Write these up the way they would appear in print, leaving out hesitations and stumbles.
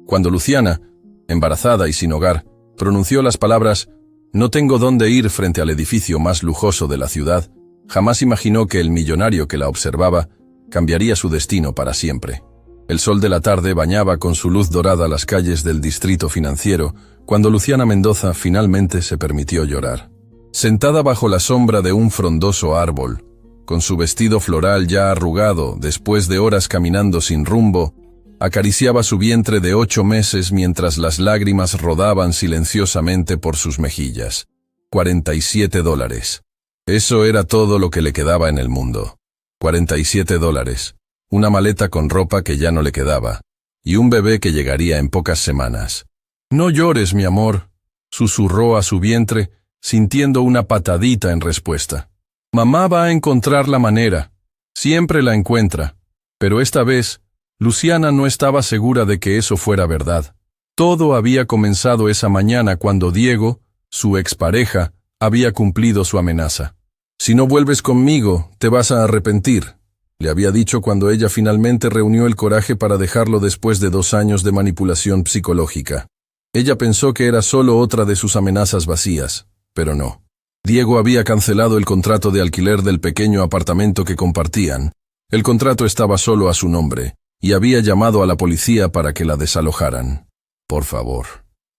Cuando Luciana, embarazada y sin hogar, pronunció las palabras «No tengo dónde ir» frente al edificio más lujoso de la ciudad, jamás imaginó que el millonario que la observaba cambiaría su destino para siempre. El sol de la tarde bañaba con su luz dorada las calles del distrito financiero cuando Luciana Mendoza finalmente se permitió llorar. Sentada bajo la sombra de un frondoso árbol, con su vestido floral ya arrugado después de horas caminando sin rumbo, acariciaba su vientre de 8 meses mientras las lágrimas rodaban silenciosamente por sus mejillas. $47. Eso era todo lo que le quedaba en el mundo. $47. Una maleta con ropa que ya no le quedaba, y un bebé que llegaría en pocas semanas. «No llores, mi amor», susurró a su vientre, sintiendo una patadita en respuesta. «Mamá va a encontrar la manera. Siempre la encuentra». Pero esta vez, Luciana no estaba segura de que eso fuera verdad. Todo había comenzado esa mañana cuando Diego, su expareja, había cumplido su amenaza. «Si no vuelves conmigo, te vas a arrepentir», le había dicho cuando ella finalmente reunió el coraje para dejarlo después de 2 años de manipulación psicológica. Ella pensó que era solo otra de sus amenazas vacías, pero no. Diego había cancelado el contrato de alquiler del pequeño apartamento que compartían. El contrato estaba solo a su nombre, y había llamado a la policía para que la desalojaran. «Por favor»,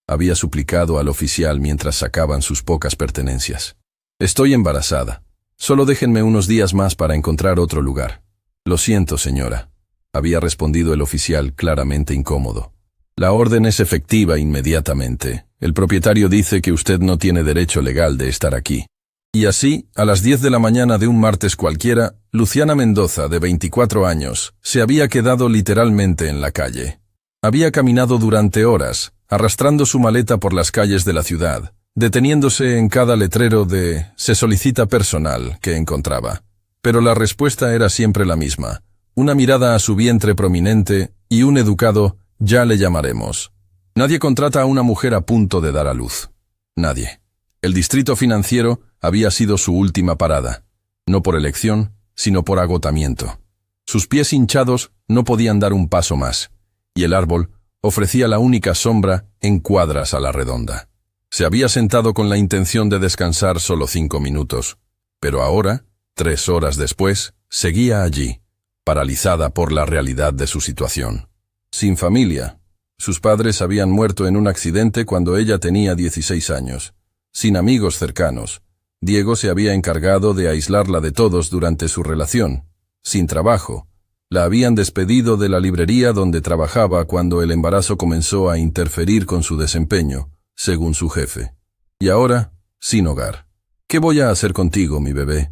había suplicado al oficial mientras sacaban sus pocas pertenencias. «Estoy embarazada. Solo déjenme unos días más para encontrar otro lugar». «Lo siento, señora», había respondido el oficial claramente incómodo. «La orden es efectiva inmediatamente. El propietario dice que usted no tiene derecho legal de estar aquí». Y así, a las 10 de la mañana de un martes cualquiera, Luciana Mendoza, de 24 años, se había quedado literalmente en la calle. Había caminado durante horas, arrastrando su maleta por las calles de la ciudad, deteniéndose en cada letrero de «Se solicita personal» que encontraba. Pero la respuesta era siempre la misma, una mirada a su vientre prominente y un educado «ya le llamaremos». Nadie contrata a una mujer a punto de dar a luz. Nadie. El distrito financiero había sido su última parada, no por elección, sino por agotamiento. Sus pies hinchados no podían dar un paso más, y el árbol ofrecía la única sombra en cuadras a la redonda. Se había sentado con la intención de descansar solo 5 minutos, pero ahora, 3 horas después, seguía allí, paralizada por la realidad de su situación. Sin familia. Sus padres habían muerto en un accidente cuando ella tenía 16 años. Sin amigos cercanos. Diego se había encargado de aislarla de todos durante su relación. Sin trabajo. La habían despedido de la librería donde trabajaba cuando el embarazo comenzó a interferir con su desempeño, según su jefe. Y ahora, sin hogar. «¿Qué voy a hacer contigo, mi bebé?»,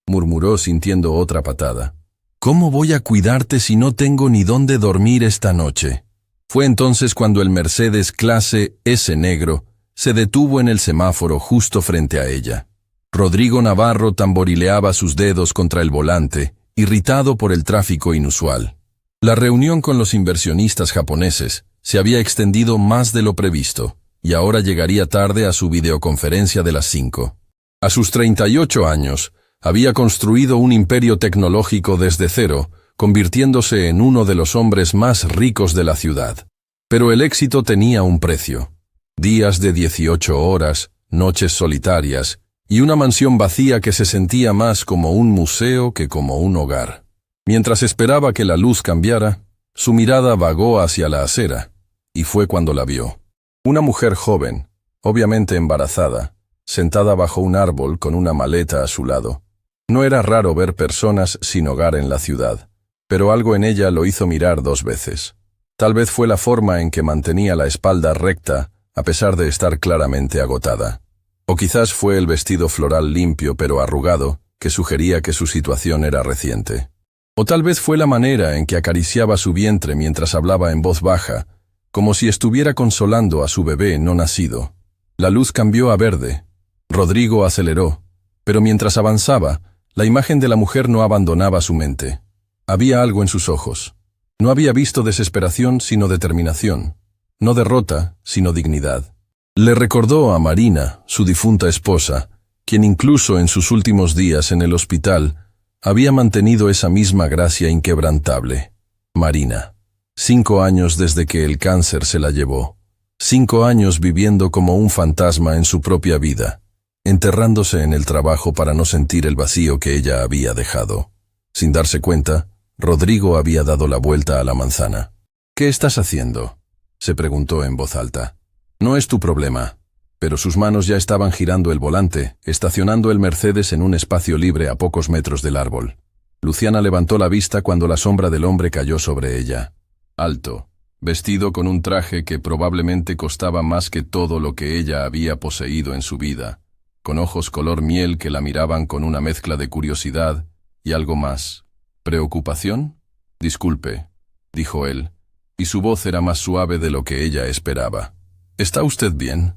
murmuró sintiendo otra patada. «¿Cómo voy a cuidarte si no tengo ni dónde dormir esta noche?». Fue entonces cuando el Mercedes clase S negro se detuvo en el semáforo justo frente a ella. Rodrigo Navarro tamborileaba sus dedos contra el volante, irritado por el tráfico inusual. La reunión con los inversionistas japoneses se había extendido más de lo previsto, y ahora llegaría tarde a su videoconferencia de las 5. A sus 38 años, había construido un imperio tecnológico desde cero, convirtiéndose en uno de los hombres más ricos de la ciudad. Pero el éxito tenía un precio. Días de 18 horas, noches solitarias, y una mansión vacía que se sentía más como un museo que como un hogar. Mientras esperaba que la luz cambiara, su mirada vagó hacia la acera, y fue cuando la vio. Una mujer joven, obviamente embarazada, sentada bajo un árbol con una maleta a su lado. No era raro ver personas sin hogar en la ciudad, pero algo en ella lo hizo mirar 2 veces. Tal vez fue la forma en que mantenía la espalda recta, a pesar de estar claramente agotada. O quizás fue el vestido floral limpio pero arrugado, que sugería que su situación era reciente. O tal vez fue la manera en que acariciaba su vientre mientras hablaba en voz baja, como si estuviera consolando a su bebé no nacido. La luz cambió a verde. Rodrigo aceleró, pero mientras avanzaba, la imagen de la mujer no abandonaba su mente. Había algo en sus ojos. No había visto desesperación sino determinación. No derrota, sino dignidad. Le recordó a Marina, su difunta esposa, quien incluso en sus últimos días en el hospital había mantenido esa misma gracia inquebrantable. Marina. 5 años desde que el cáncer se la llevó. 5 años viviendo como un fantasma en su propia vida, enterrándose en el trabajo para no sentir el vacío que ella había dejado. Sin darse cuenta, Rodrigo había dado la vuelta a la manzana. «¿Qué estás haciendo?», se preguntó en voz alta. «No es tu problema». Pero sus manos ya estaban girando el volante, estacionando el Mercedes en un espacio libre a pocos metros del árbol. Luciana levantó la vista cuando la sombra del hombre cayó sobre ella. Alto, vestido con un traje que probablemente costaba más que todo lo que ella había poseído en su vida, con ojos color miel que la miraban con una mezcla de curiosidad y algo más. ¿Preocupación? «Disculpe», dijo él, y su voz era más suave de lo que ella esperaba. «¿Está usted bien?».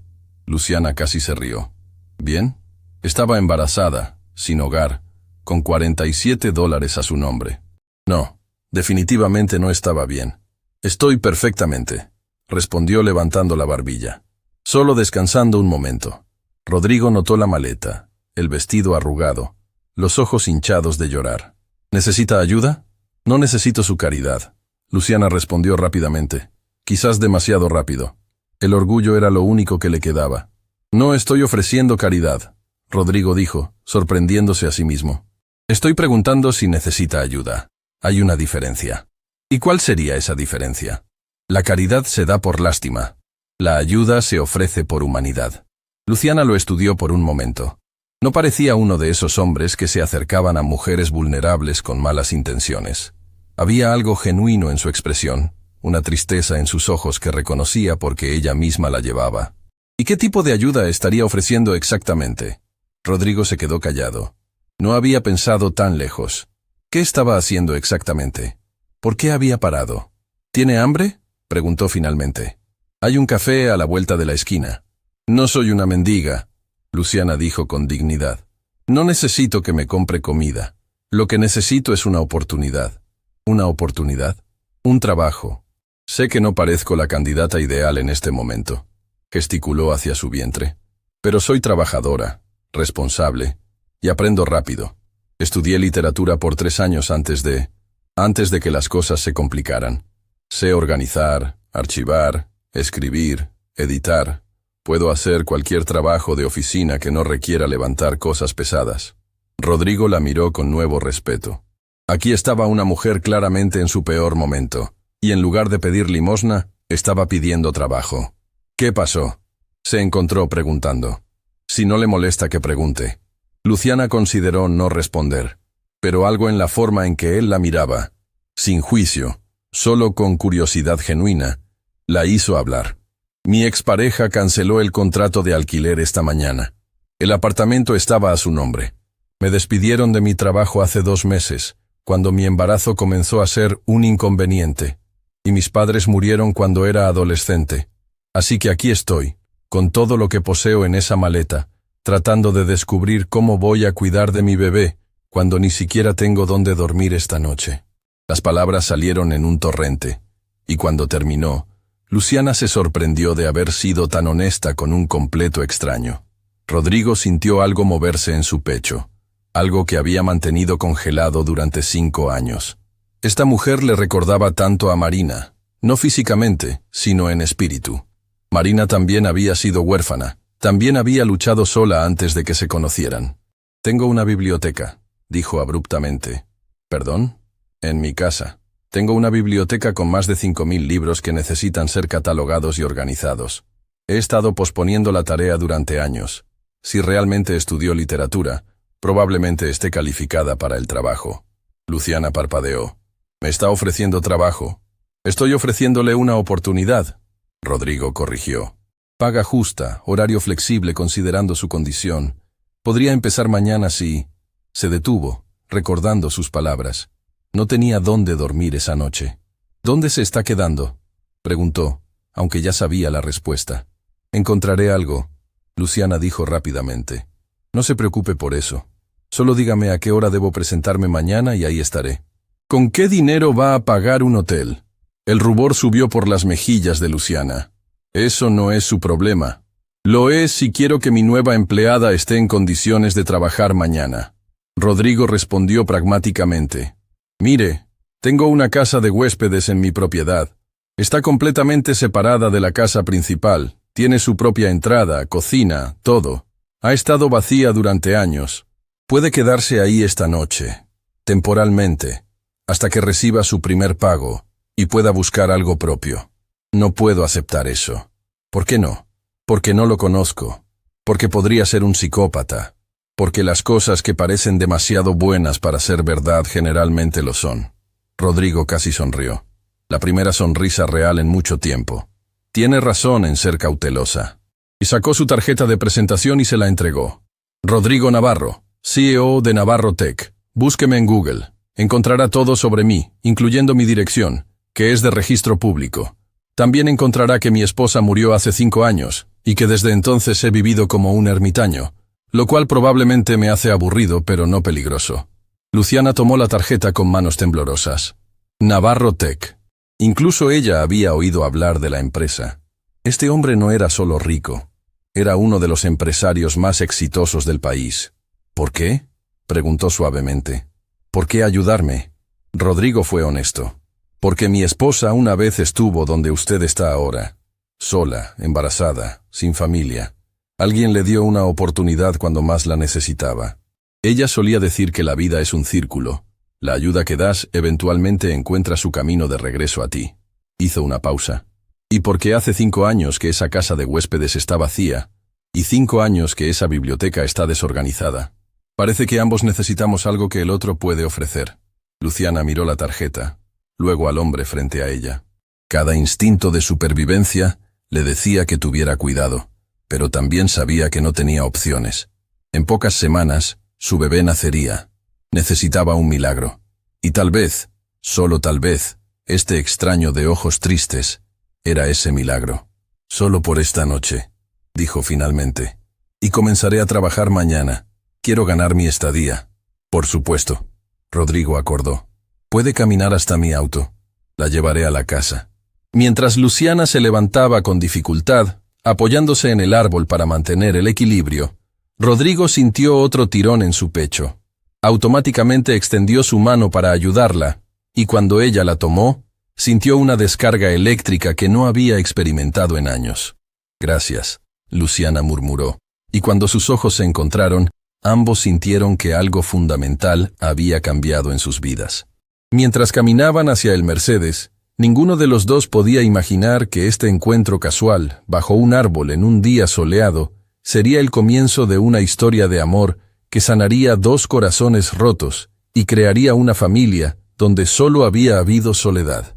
Luciana casi se rió. «¿Bien?». Estaba embarazada, sin hogar, con $47 a su nombre. «No, definitivamente no estaba bien». «Estoy perfectamente», respondió levantando la barbilla. «Solo descansando un momento». Rodrigo notó la maleta, el vestido arrugado, los ojos hinchados de llorar. «¿Necesita ayuda?». «No necesito su caridad», Luciana respondió rápidamente. Quizás demasiado rápido. El orgullo era lo único que le quedaba. «No estoy ofreciendo caridad», Rodrigo dijo, sorprendiéndose a sí mismo. «Estoy preguntando si necesita ayuda. Hay una diferencia». «¿Y cuál sería esa diferencia?». «La caridad se da por lástima. La ayuda se ofrece por humanidad». Luciana lo estudió por un momento. No parecía uno de esos hombres que se acercaban a mujeres vulnerables con malas intenciones. Había algo genuino en su expresión, una tristeza en sus ojos que reconocía porque ella misma la llevaba. «¿Y qué tipo de ayuda estaría ofreciendo exactamente?». Rodrigo se quedó callado. No había pensado tan lejos. ¿Qué estaba haciendo exactamente? ¿Por qué había parado? «¿Tiene hambre?», preguntó finalmente. «Hay un café a la vuelta de la esquina». «No soy una mendiga», Luciana dijo con dignidad. «No necesito que me compre comida. Lo que necesito es una oportunidad». «¿Una oportunidad?». «Un trabajo». «Sé que no parezco la candidata ideal en este momento», gesticuló hacia su vientre. «Pero soy trabajadora, responsable, y aprendo rápido. Estudié literatura por 3 años antes de que las cosas se complicaran. Sé organizar, archivar, escribir, editar. Puedo hacer cualquier trabajo de oficina que no requiera levantar cosas pesadas». Rodrigo la miró con nuevo respeto. Aquí estaba una mujer claramente en su peor momento, y en lugar de pedir limosna, estaba pidiendo trabajo. «¿Qué pasó?». Se encontró preguntando. «Si no le molesta que pregunte». Luciana consideró no responder, pero algo en la forma en que él la miraba, sin juicio, solo con curiosidad genuina, la hizo hablar. «Mi expareja canceló el contrato de alquiler esta mañana. El apartamento estaba a su nombre. Me despidieron de mi trabajo hace 2 meses, cuando mi embarazo comenzó a ser un inconveniente, y mis padres murieron cuando era adolescente. Así que aquí estoy, con todo lo que poseo en esa maleta, tratando de descubrir cómo voy a cuidar de mi bebé, cuando ni siquiera tengo dónde dormir esta noche». Las palabras salieron en un torrente, y cuando terminó, Luciana se sorprendió de haber sido tan honesta con un completo extraño. Rodrigo sintió algo moverse en su pecho, algo que había mantenido congelado durante 5 años. Esta mujer le recordaba tanto a Marina, no físicamente, sino en espíritu. Marina también había sido huérfana, también había luchado sola antes de que se conocieran. «Tengo una biblioteca», dijo abruptamente. «¿Perdón?». «En mi casa. Tengo una biblioteca con más de 5.000 libros que necesitan ser catalogados y organizados. He estado posponiendo la tarea durante años. Si realmente estudió literatura, probablemente esté calificada para el trabajo». Luciana parpadeó. «¿Me está ofreciendo trabajo?». «Estoy ofreciéndole una oportunidad», Rodrigo corrigió. «Paga justa, horario flexible considerando su condición. Podría empezar mañana si…». Se detuvo, recordando sus palabras. No tenía dónde dormir esa noche. «¿Dónde se está quedando?», preguntó, aunque ya sabía la respuesta. «Encontraré algo», Luciana dijo rápidamente. «No se preocupe por eso. Solo dígame a qué hora debo presentarme mañana y ahí estaré». «¿Con qué dinero va a pagar un hotel?». El rubor subió por las mejillas de Luciana. «Eso no es su problema. Lo es si quiero que mi nueva empleada esté en condiciones de trabajar mañana». Rodrigo respondió pragmáticamente. «Mire, Tengo una casa de huéspedes en mi propiedad. Está completamente separada de la casa principal. Tiene su propia entrada, cocina, todo. Ha estado vacía durante años. Puede quedarse ahí esta noche, temporalmente, hasta que reciba su primer pago y pueda buscar algo propio. No puedo aceptar eso. ¿Por qué no? Porque no lo conozco. Porque podría ser un psicópata. Porque las cosas que parecen demasiado buenas para ser verdad generalmente lo son. Rodrigo casi sonrió. La primera sonrisa real en mucho tiempo. Tiene razón en ser cautelosa. Y sacó su tarjeta de presentación y se la entregó. Rodrigo Navarro, CEO de Navarro Tech. Búsqueme en Google. Encontrará todo sobre mí, incluyendo mi dirección, que es de registro público. También encontrará que mi esposa murió hace 5 años, y que desde entonces he vivido como un ermitaño, lo cual probablemente me hace aburrido pero no peligroso. Luciana tomó la tarjeta con manos temblorosas. Navarro Tech. Incluso ella había oído hablar de la empresa. Este hombre no era solo rico, era uno de los empresarios más exitosos del país. ¿Por qué?, preguntó suavemente. ¿Por qué ayudarme? Rodrigo fue honesto. Porque mi esposa una vez estuvo donde usted está ahora. Sola, embarazada, sin familia. Alguien le dio una oportunidad cuando más la necesitaba. Ella solía decir que la vida es un círculo. La ayuda que das eventualmente encuentra su camino de regreso a ti. Hizo una pausa. Y porque hace 5 años que esa casa de huéspedes está vacía, y 5 años que esa biblioteca está desorganizada. Parece que ambos necesitamos algo que el otro puede ofrecer. Luciana miró la tarjeta, luego al hombre frente a ella. Cada instinto de supervivencia le decía que tuviera cuidado, pero también sabía que no tenía opciones. En pocas semanas, su bebé nacería. Necesitaba un milagro. Y tal vez, solo tal vez, este extraño de ojos tristes era ese milagro. Solo por esta noche, dijo finalmente. Y comenzaré a trabajar mañana. Quiero ganar mi estadía. Por supuesto. Rodrigo acordó. Puede caminar hasta mi auto. La llevaré a la casa. Mientras Luciana se levantaba con dificultad, apoyándose en el árbol para mantener el equilibrio, Rodrigo sintió otro tirón en su pecho. Automáticamente extendió su mano para ayudarla, y cuando ella la tomó, sintió una descarga eléctrica que no había experimentado en años. Gracias, Luciana murmuró, y cuando sus ojos se encontraron, ambos sintieron que algo fundamental había cambiado en sus vidas. Mientras caminaban hacia el Mercedes, ninguno de los dos podía imaginar que este encuentro casual, bajo un árbol en un día soleado, sería el comienzo de una historia de amor que sanaría 2 corazones rotos y crearía una familia donde solo había habido soledad.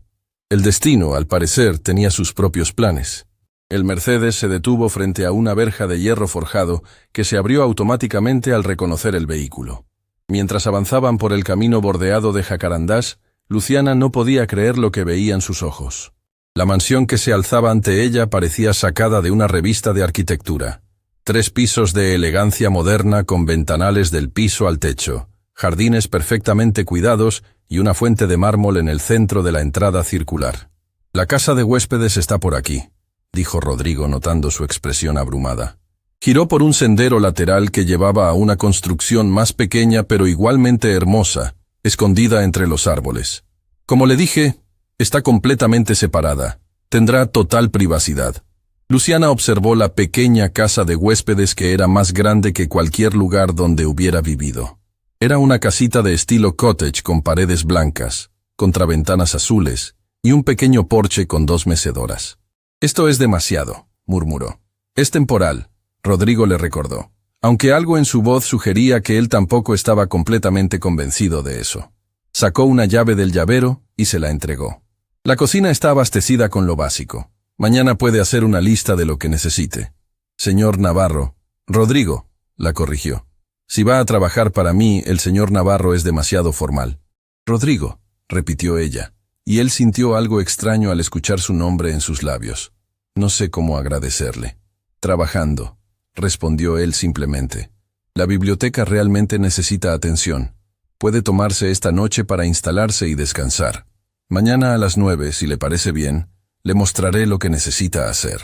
El destino, al parecer, tenía sus propios planes. El Mercedes se detuvo frente a una verja de hierro forjado que se abrió automáticamente al reconocer el vehículo. Mientras avanzaban por el camino bordeado de jacarandás, Luciana no podía creer lo que veían sus ojos. La mansión que se alzaba ante ella parecía sacada de una revista de arquitectura. 3 pisos de elegancia moderna con ventanales del piso al techo, jardines perfectamente cuidados y una fuente de mármol en el centro de la entrada circular. La casa de huéspedes está por aquí, dijo Rodrigo notando su expresión abrumada. Giró por un sendero lateral que llevaba a una construcción más pequeña pero igualmente hermosa, escondida entre los árboles. Como le dije, está completamente separada. Tendrá total privacidad. Luciana observó la pequeña casa de huéspedes que era más grande que cualquier lugar donde hubiera vivido. Era una casita de estilo cottage con paredes blancas, contraventanas azules y un pequeño porche con 2 mecedoras. Esto es demasiado, murmuró. Es temporal, Rodrigo le recordó, aunque algo en su voz sugería que él tampoco estaba completamente convencido de eso. Sacó una llave del llavero y se la entregó. La cocina está abastecida con lo básico. Mañana puede hacer una lista de lo que necesite. Señor Navarro. Rodrigo, la corrigió. Si va a trabajar para mí, el señor Navarro es demasiado formal. Rodrigo, repitió ella, y él sintió algo extraño al escuchar su nombre en sus labios. No sé cómo agradecerle. Trabajando, respondió él simplemente. La biblioteca realmente necesita atención. Puede tomarse esta noche para instalarse y descansar. Mañana a las 9, si le parece bien, le mostraré lo que necesita hacer.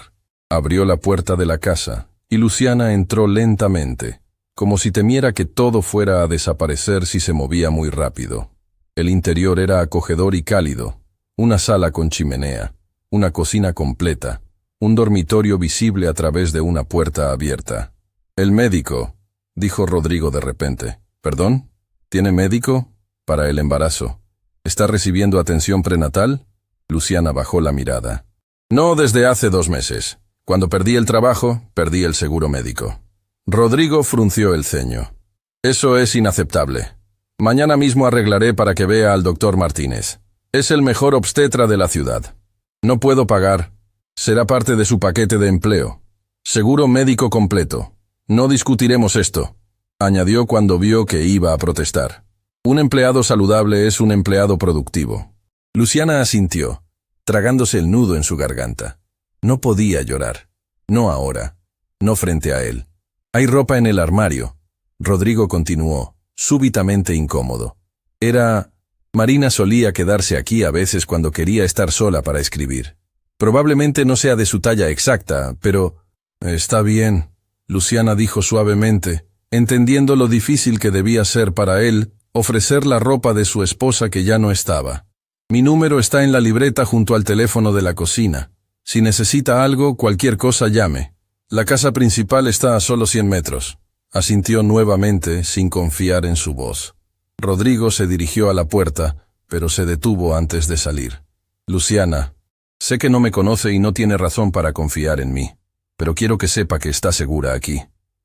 Abrió la puerta de la casa, y Luciana entró lentamente, como si temiera que todo fuera a desaparecer si se movía muy rápido. El interior era acogedor y cálido. Una sala con chimenea, una cocina completa, un dormitorio visible a través de una puerta abierta. «El médico», dijo Rodrigo de repente. «¿Perdón? ¿Tiene médico?» «Para el embarazo. ¿Está recibiendo atención prenatal?» Luciana bajó la mirada. «No, desde hace 2 meses. Cuando perdí el trabajo, perdí el seguro médico». Rodrigo frunció el ceño. «Eso es inaceptable. Mañana mismo arreglaré para que vea al doctor Martínez. Es el mejor obstetra de la ciudad. No puedo pagar. Será parte de su paquete de empleo. Seguro médico completo. No discutiremos esto», añadió cuando vio que iba a protestar. «Un empleado saludable es un empleado productivo». Luciana asintió, tragándose el nudo en su garganta. No podía llorar. No ahora. No frente a él. «Hay ropa en el armario», Rodrigo continuó, súbitamente incómodo. Marina solía quedarse aquí a veces cuando quería estar sola para escribir. Probablemente no sea de su talla exacta, pero... «Está bien», Luciana dijo suavemente, entendiendo lo difícil que debía ser para él ofrecer la ropa de su esposa que ya no estaba. «Mi número está en la libreta junto al teléfono de la cocina. Si necesita algo, cualquier cosa llame. La casa principal está a solo 100 metros», asintió nuevamente sin confiar en su voz. Rodrigo se dirigió a la puerta, pero se detuvo antes de salir. «Luciana, sé que no me conoce y no tiene razón para confiar en mí, pero quiero que sepa que está segura aquí.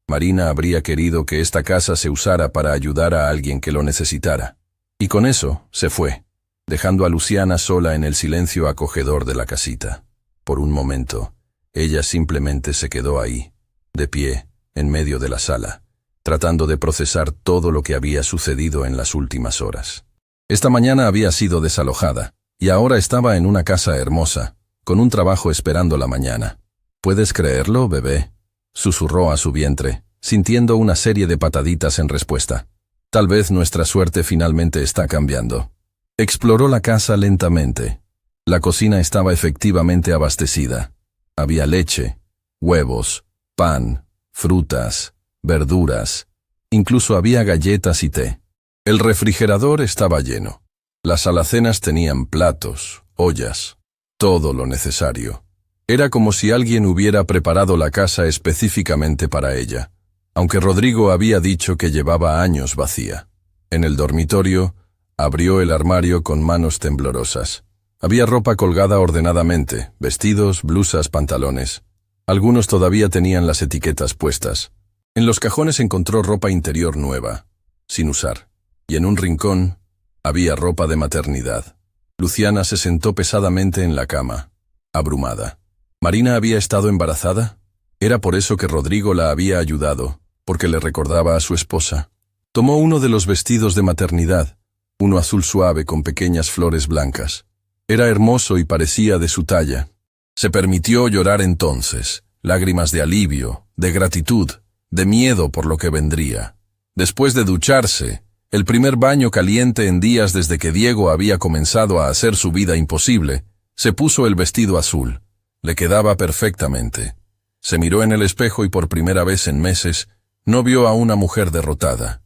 Marina habría querido que esta casa se usara para ayudar a alguien que lo necesitara». Y con eso se fue, dejando a Luciana sola en el silencio acogedor de la casita. Por un momento, ella simplemente se quedó ahí, de pie, en medio de la sala, tratando de procesar todo lo que había sucedido en las últimas horas. Esta mañana había sido desalojada, y ahora estaba en una casa hermosa, con un trabajo esperando la mañana. «¿Puedes creerlo, bebé?», susurró a su vientre, sintiendo una serie de pataditas en respuesta. «Tal vez nuestra suerte finalmente está cambiando». Exploró la casa lentamente. La cocina estaba efectivamente abastecida. Había leche, huevos, pan, frutas, verduras, incluso había galletas y té. El refrigerador estaba lleno. Las alacenas tenían platos, ollas, todo lo necesario. Era como si alguien hubiera preparado la casa específicamente para ella, aunque Rodrigo había dicho que llevaba años vacía. En el dormitorio, abrió el armario con manos temblorosas. Había ropa colgada ordenadamente, vestidos, blusas, pantalones. Algunos todavía tenían las etiquetas puestas. En los cajones encontró ropa interior nueva, sin usar, y en un rincón había ropa de maternidad. Luciana se sentó pesadamente en la cama, abrumada. ¿Marina había estado embarazada? Era por eso que Rodrigo la había ayudado, porque le recordaba a su esposa. Tomó uno de los vestidos de maternidad, uno azul suave con pequeñas flores blancas. Era hermoso y parecía de su talla. Se permitió llorar entonces, lágrimas de alivio, de gratitud, de miedo por lo que vendría. Después de ducharse, el primer baño caliente en días desde que Diego había comenzado a hacer su vida imposible, se puso el vestido azul. Le quedaba perfectamente. Se miró en el espejo y por primera vez en meses no vio a una mujer derrotada.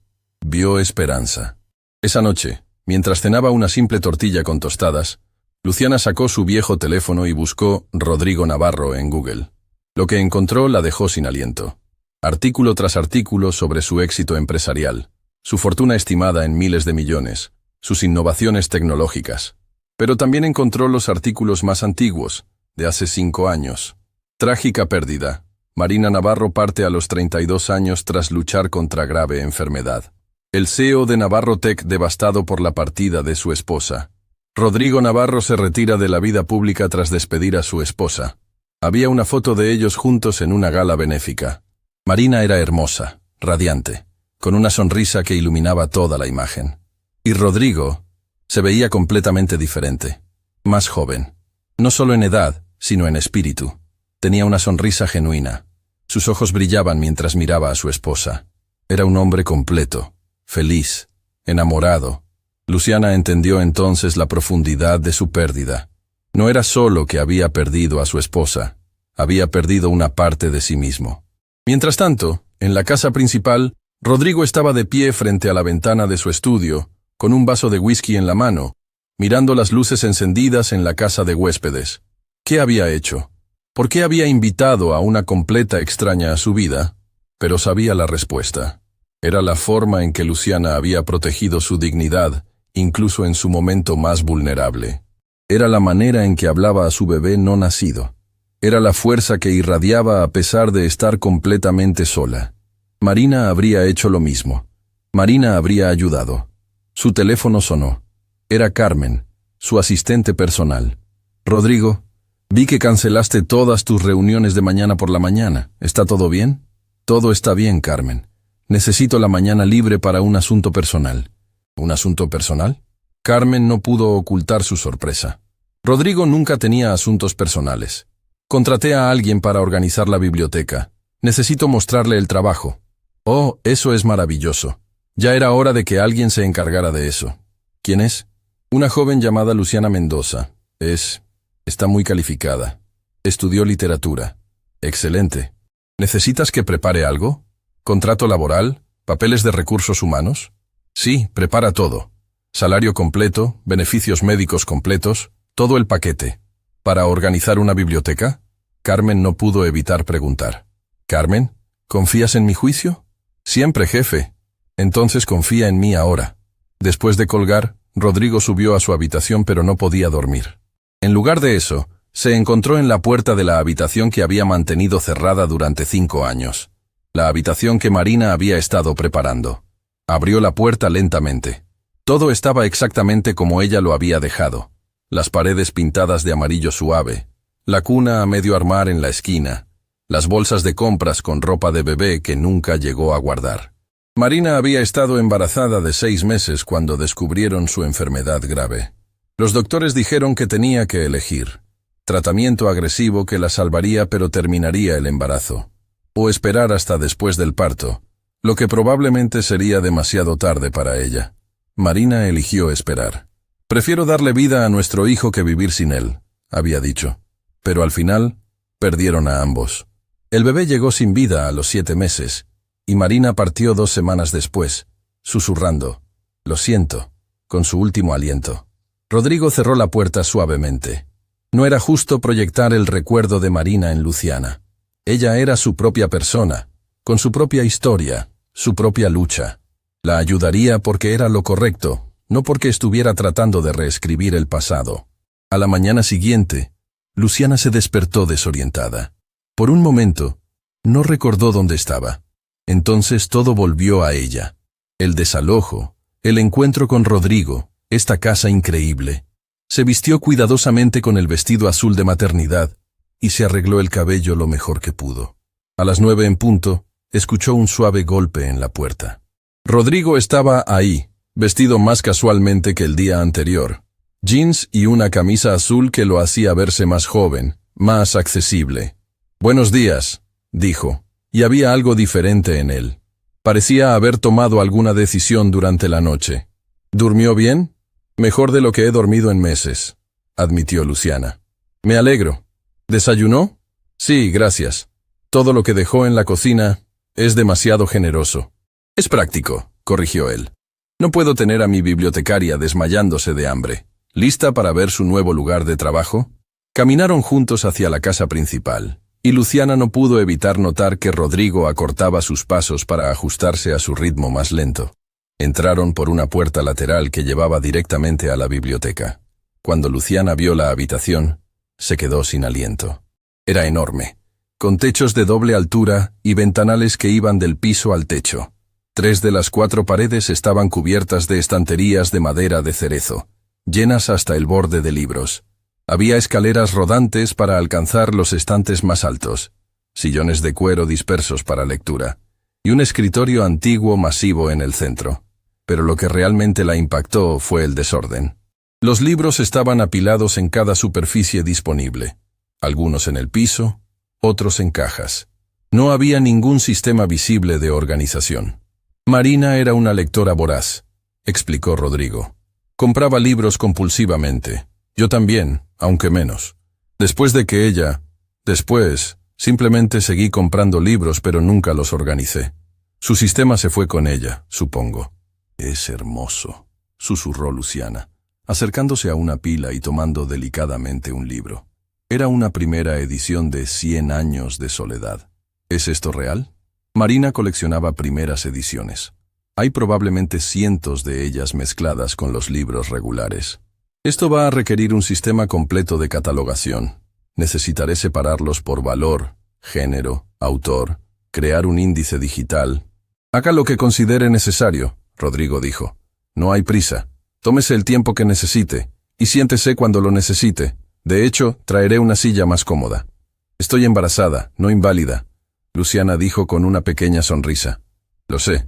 Vio esperanza. Esa noche, mientras cenaba una simple tortilla con tostadas, Luciana sacó su viejo teléfono y buscó Rodrigo Navarro en Google. Lo que encontró la dejó sin aliento. Artículo tras artículo sobre su éxito empresarial, su fortuna estimada en miles de millones, sus innovaciones tecnológicas. Pero también encontró los artículos más antiguos, de hace 5 años. Trágica pérdida. Marina Navarro parte a los 32 años tras luchar contra grave enfermedad. El CEO de Navarro Tech devastado por la partida de su esposa. Rodrigo Navarro se retira de la vida pública tras despedir a su esposa. Había una foto de ellos juntos en una gala benéfica. Marina era hermosa, radiante, con una sonrisa que iluminaba toda la imagen. Y Rodrigo se veía completamente diferente, más joven. No solo en edad, sino en espíritu. Tenía una sonrisa genuina. Sus ojos brillaban mientras miraba a su esposa. Era un hombre completo, feliz, enamorado. Luciana entendió entonces la profundidad de su pérdida. No era solo que había perdido a su esposa, había perdido una parte de sí mismo. Mientras tanto, en la casa principal, Rodrigo estaba de pie frente a la ventana de su estudio, con un vaso de whisky en la mano, mirando las luces encendidas en la casa de huéspedes. ¿Qué había hecho? ¿Por qué había invitado a una completa extraña a su vida? Pero sabía la respuesta. Era la forma en que Luciana había protegido su dignidad, incluso en su momento más vulnerable. Era la manera en que hablaba a su bebé no nacido. Era la fuerza que irradiaba a pesar de estar completamente sola. Marina habría hecho lo mismo. Marina habría ayudado. Su teléfono sonó. Era Carmen, su asistente personal. Rodrigo, vi que cancelaste todas tus reuniones de mañana por la mañana. ¿Está todo bien? Todo está bien, Carmen. Necesito la mañana libre para un asunto personal. ¿Un asunto personal? Carmen no pudo ocultar su sorpresa. Rodrigo nunca tenía asuntos personales. Contraté a alguien para organizar la biblioteca. Necesito mostrarle el trabajo. Oh, eso es maravilloso. Ya era hora de que alguien se encargara de eso. ¿Quién es? Una joven llamada Luciana Mendoza. Está muy calificada. Estudió literatura. Excelente. ¿Necesitas que prepare algo? ¿Contrato laboral? ¿Papeles de recursos humanos? Sí, prepara todo. Salario completo, beneficios médicos completos, todo el paquete. ¿Para organizar una biblioteca? Carmen no pudo evitar preguntar. ¿Carmen? ¿Confías en mi juicio? Siempre, jefe. Entonces confía en mí ahora. Después de colgar, Rodrigo subió a su habitación pero no podía dormir. En lugar de eso, se encontró en la puerta de la habitación que había mantenido cerrada durante 5 años. La habitación que Marina había estado preparando. Abrió la puerta lentamente. Todo estaba exactamente como ella lo había dejado. Las paredes pintadas de amarillo suave, la cuna a medio armar en la esquina, las bolsas de compras con ropa de bebé que nunca llegó a guardar. Marina había estado embarazada de 6 meses cuando descubrieron su enfermedad grave. Los doctores dijeron que tenía que elegir. Tratamiento agresivo que la salvaría pero terminaría el embarazo. O esperar hasta después del parto, lo que probablemente sería demasiado tarde para ella. Marina eligió esperar. Prefiero darle vida a nuestro hijo que vivir sin él, había dicho. Pero al final, perdieron a ambos. El bebé llegó sin vida a los 7 meses, y Marina partió 2 semanas después, susurrando, «Lo siento», con su último aliento. Rodrigo cerró la puerta suavemente. No era justo proyectar el recuerdo de Marina en Luciana. Ella era su propia persona, con su propia historia, su propia lucha. La ayudaría porque era lo correcto, no porque estuviera tratando de reescribir el pasado. A la mañana siguiente, Luciana se despertó desorientada. Por un momento, no recordó dónde estaba. Entonces todo volvió a ella. El desalojo, el encuentro con Rodrigo, esta casa increíble. Se vistió cuidadosamente con el vestido azul de maternidad y se arregló el cabello lo mejor que pudo. A las 9 en punto, escuchó un suave golpe en la puerta. Rodrigo estaba ahí, vestido más casualmente que el día anterior. Jeans y una camisa azul que lo hacía verse más joven, más accesible. «Buenos días», dijo, y había algo diferente en él. Parecía haber tomado alguna decisión durante la noche. «¿Durmió bien?» «Mejor de lo que he dormido en meses», admitió Luciana. «Me alegro. ¿Desayunó?» «Sí, gracias. Todo lo que dejó en la cocina es demasiado generoso». «Es práctico», corrigió él. «No puedo tener a mi bibliotecaria desmayándose de hambre. ¿Lista para ver su nuevo lugar de trabajo?» Caminaron juntos hacia la casa principal, y Luciana no pudo evitar notar que Rodrigo acortaba sus pasos para ajustarse a su ritmo más lento. Entraron por una puerta lateral que llevaba directamente a la biblioteca. Cuando Luciana vio la habitación, se quedó sin aliento. Era enorme, con techos de doble altura y ventanales que iban del piso al techo. 3 de las 4 paredes estaban cubiertas de estanterías de madera de cerezo, llenas hasta el borde de libros. Había escaleras rodantes para alcanzar los estantes más altos, sillones de cuero dispersos para lectura, y un escritorio antiguo masivo en el centro. Pero lo que realmente la impactó fue el desorden. Los libros estaban apilados en cada superficie disponible, algunos en el piso, otros en cajas. No había ningún sistema visible de organización. Marina era una lectora voraz, explicó Rodrigo. Compraba libros compulsivamente. Yo también, aunque menos. Después, simplemente seguí comprando libros pero nunca los organicé. Su sistema se fue con ella, supongo. «Es hermoso», susurró Luciana, acercándose a una pila y tomando delicadamente un libro. Era una primera edición de 100 años de soledad. ¿Es esto real? Marina coleccionaba primeras ediciones. Hay probablemente cientos de ellas mezcladas con los libros regulares. Esto va a requerir un sistema completo de catalogación. Necesitaré separarlos por valor, género, autor, crear un índice digital. Haga lo que considere necesario, Rodrigo dijo. No hay prisa. Tómese el tiempo que necesite, y siéntese cuando lo necesite. De hecho, traeré una silla más cómoda. Estoy embarazada, no inválida, Luciana dijo con una pequeña sonrisa. Lo sé,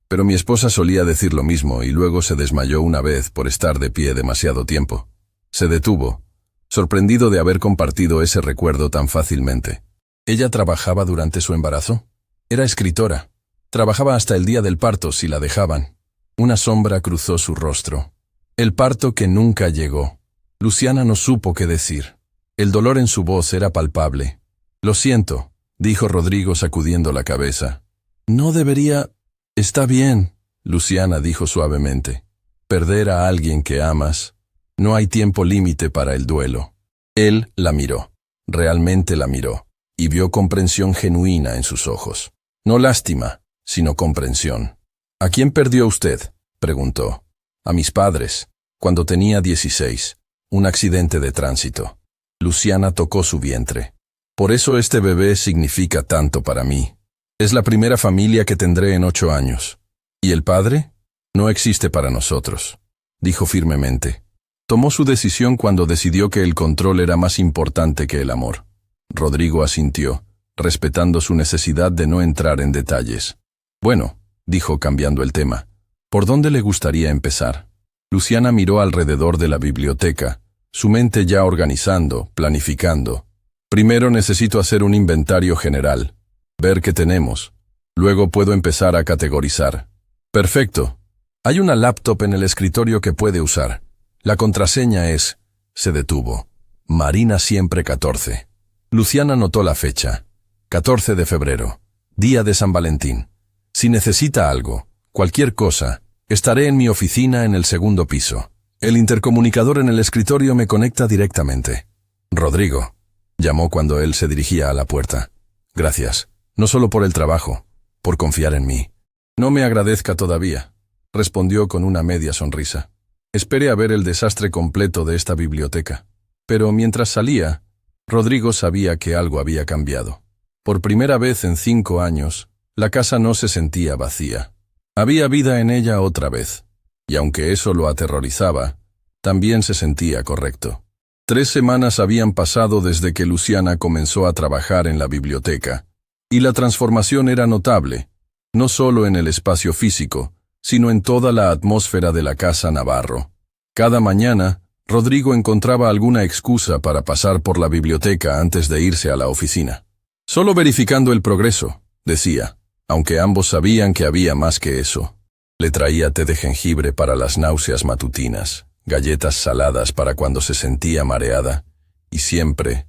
pero mi esposa solía decir lo mismo y luego se desmayó una vez por estar de pie demasiado tiempo. Se detuvo, sorprendido de haber compartido ese recuerdo tan fácilmente. ¿Ella trabajaba durante su embarazo? Era escritora. Trabajaba hasta el día del parto si la dejaban. Una sombra cruzó su rostro. El parto que nunca llegó. Luciana no supo qué decir. El dolor en su voz era palpable. Lo siento, dijo Rodrigo sacudiendo la cabeza. No debería... Está bien, Luciana dijo suavemente. Perder a alguien que amas. No hay tiempo límite para el duelo. Él la miró. Realmente la miró. Y vio comprensión genuina en sus ojos. No lástima, sino comprensión. ¿A quién perdió usted?, preguntó. A mis padres, cuando tenía 16. Un accidente de tránsito. Luciana tocó su vientre. Por eso este bebé significa tanto para mí. Es la primera familia que tendré en 8 años. ¿Y el padre? No existe para nosotros, dijo firmemente. Tomó su decisión cuando decidió que el control era más importante que el amor. Rodrigo asintió, respetando su necesidad de no entrar en detalles. Bueno, dijo cambiando el tema, ¿por dónde le gustaría empezar? Luciana miró alrededor de la biblioteca, su mente ya organizando, planificando. Primero necesito hacer un inventario general, ver qué tenemos. Luego puedo empezar a categorizar. Perfecto. Hay una laptop en el escritorio que puede usar. La contraseña es... Se detuvo. Marina siempre 14. Luciana notó la fecha. 14 de febrero. Día de San Valentín. Si necesita algo, cualquier cosa, estaré en mi oficina en el 2º piso. El intercomunicador en el escritorio me conecta directamente. Rodrigo, llamó cuando él se dirigía a la puerta. Gracias, no solo por el trabajo, por confiar en mí. No me agradezca todavía, respondió con una media sonrisa. Espere a ver el desastre completo de esta biblioteca. Pero mientras salía, Rodrigo sabía que algo había cambiado. Por primera vez en 5 años, la casa no se sentía vacía. Había vida en ella otra vez, y aunque eso lo aterrorizaba, también se sentía correcto. 3 semanas habían pasado desde que Luciana comenzó a trabajar en la biblioteca, y la transformación era notable, no solo en el espacio físico, sino en toda la atmósfera de la casa Navarro. Cada mañana, Rodrigo encontraba alguna excusa para pasar por la biblioteca antes de irse a la oficina. Solo verificando el progreso, decía, aunque ambos sabían que había más que eso. Le traía té de jengibre para las náuseas matutinas, galletas saladas para cuando se sentía mareada, y siempre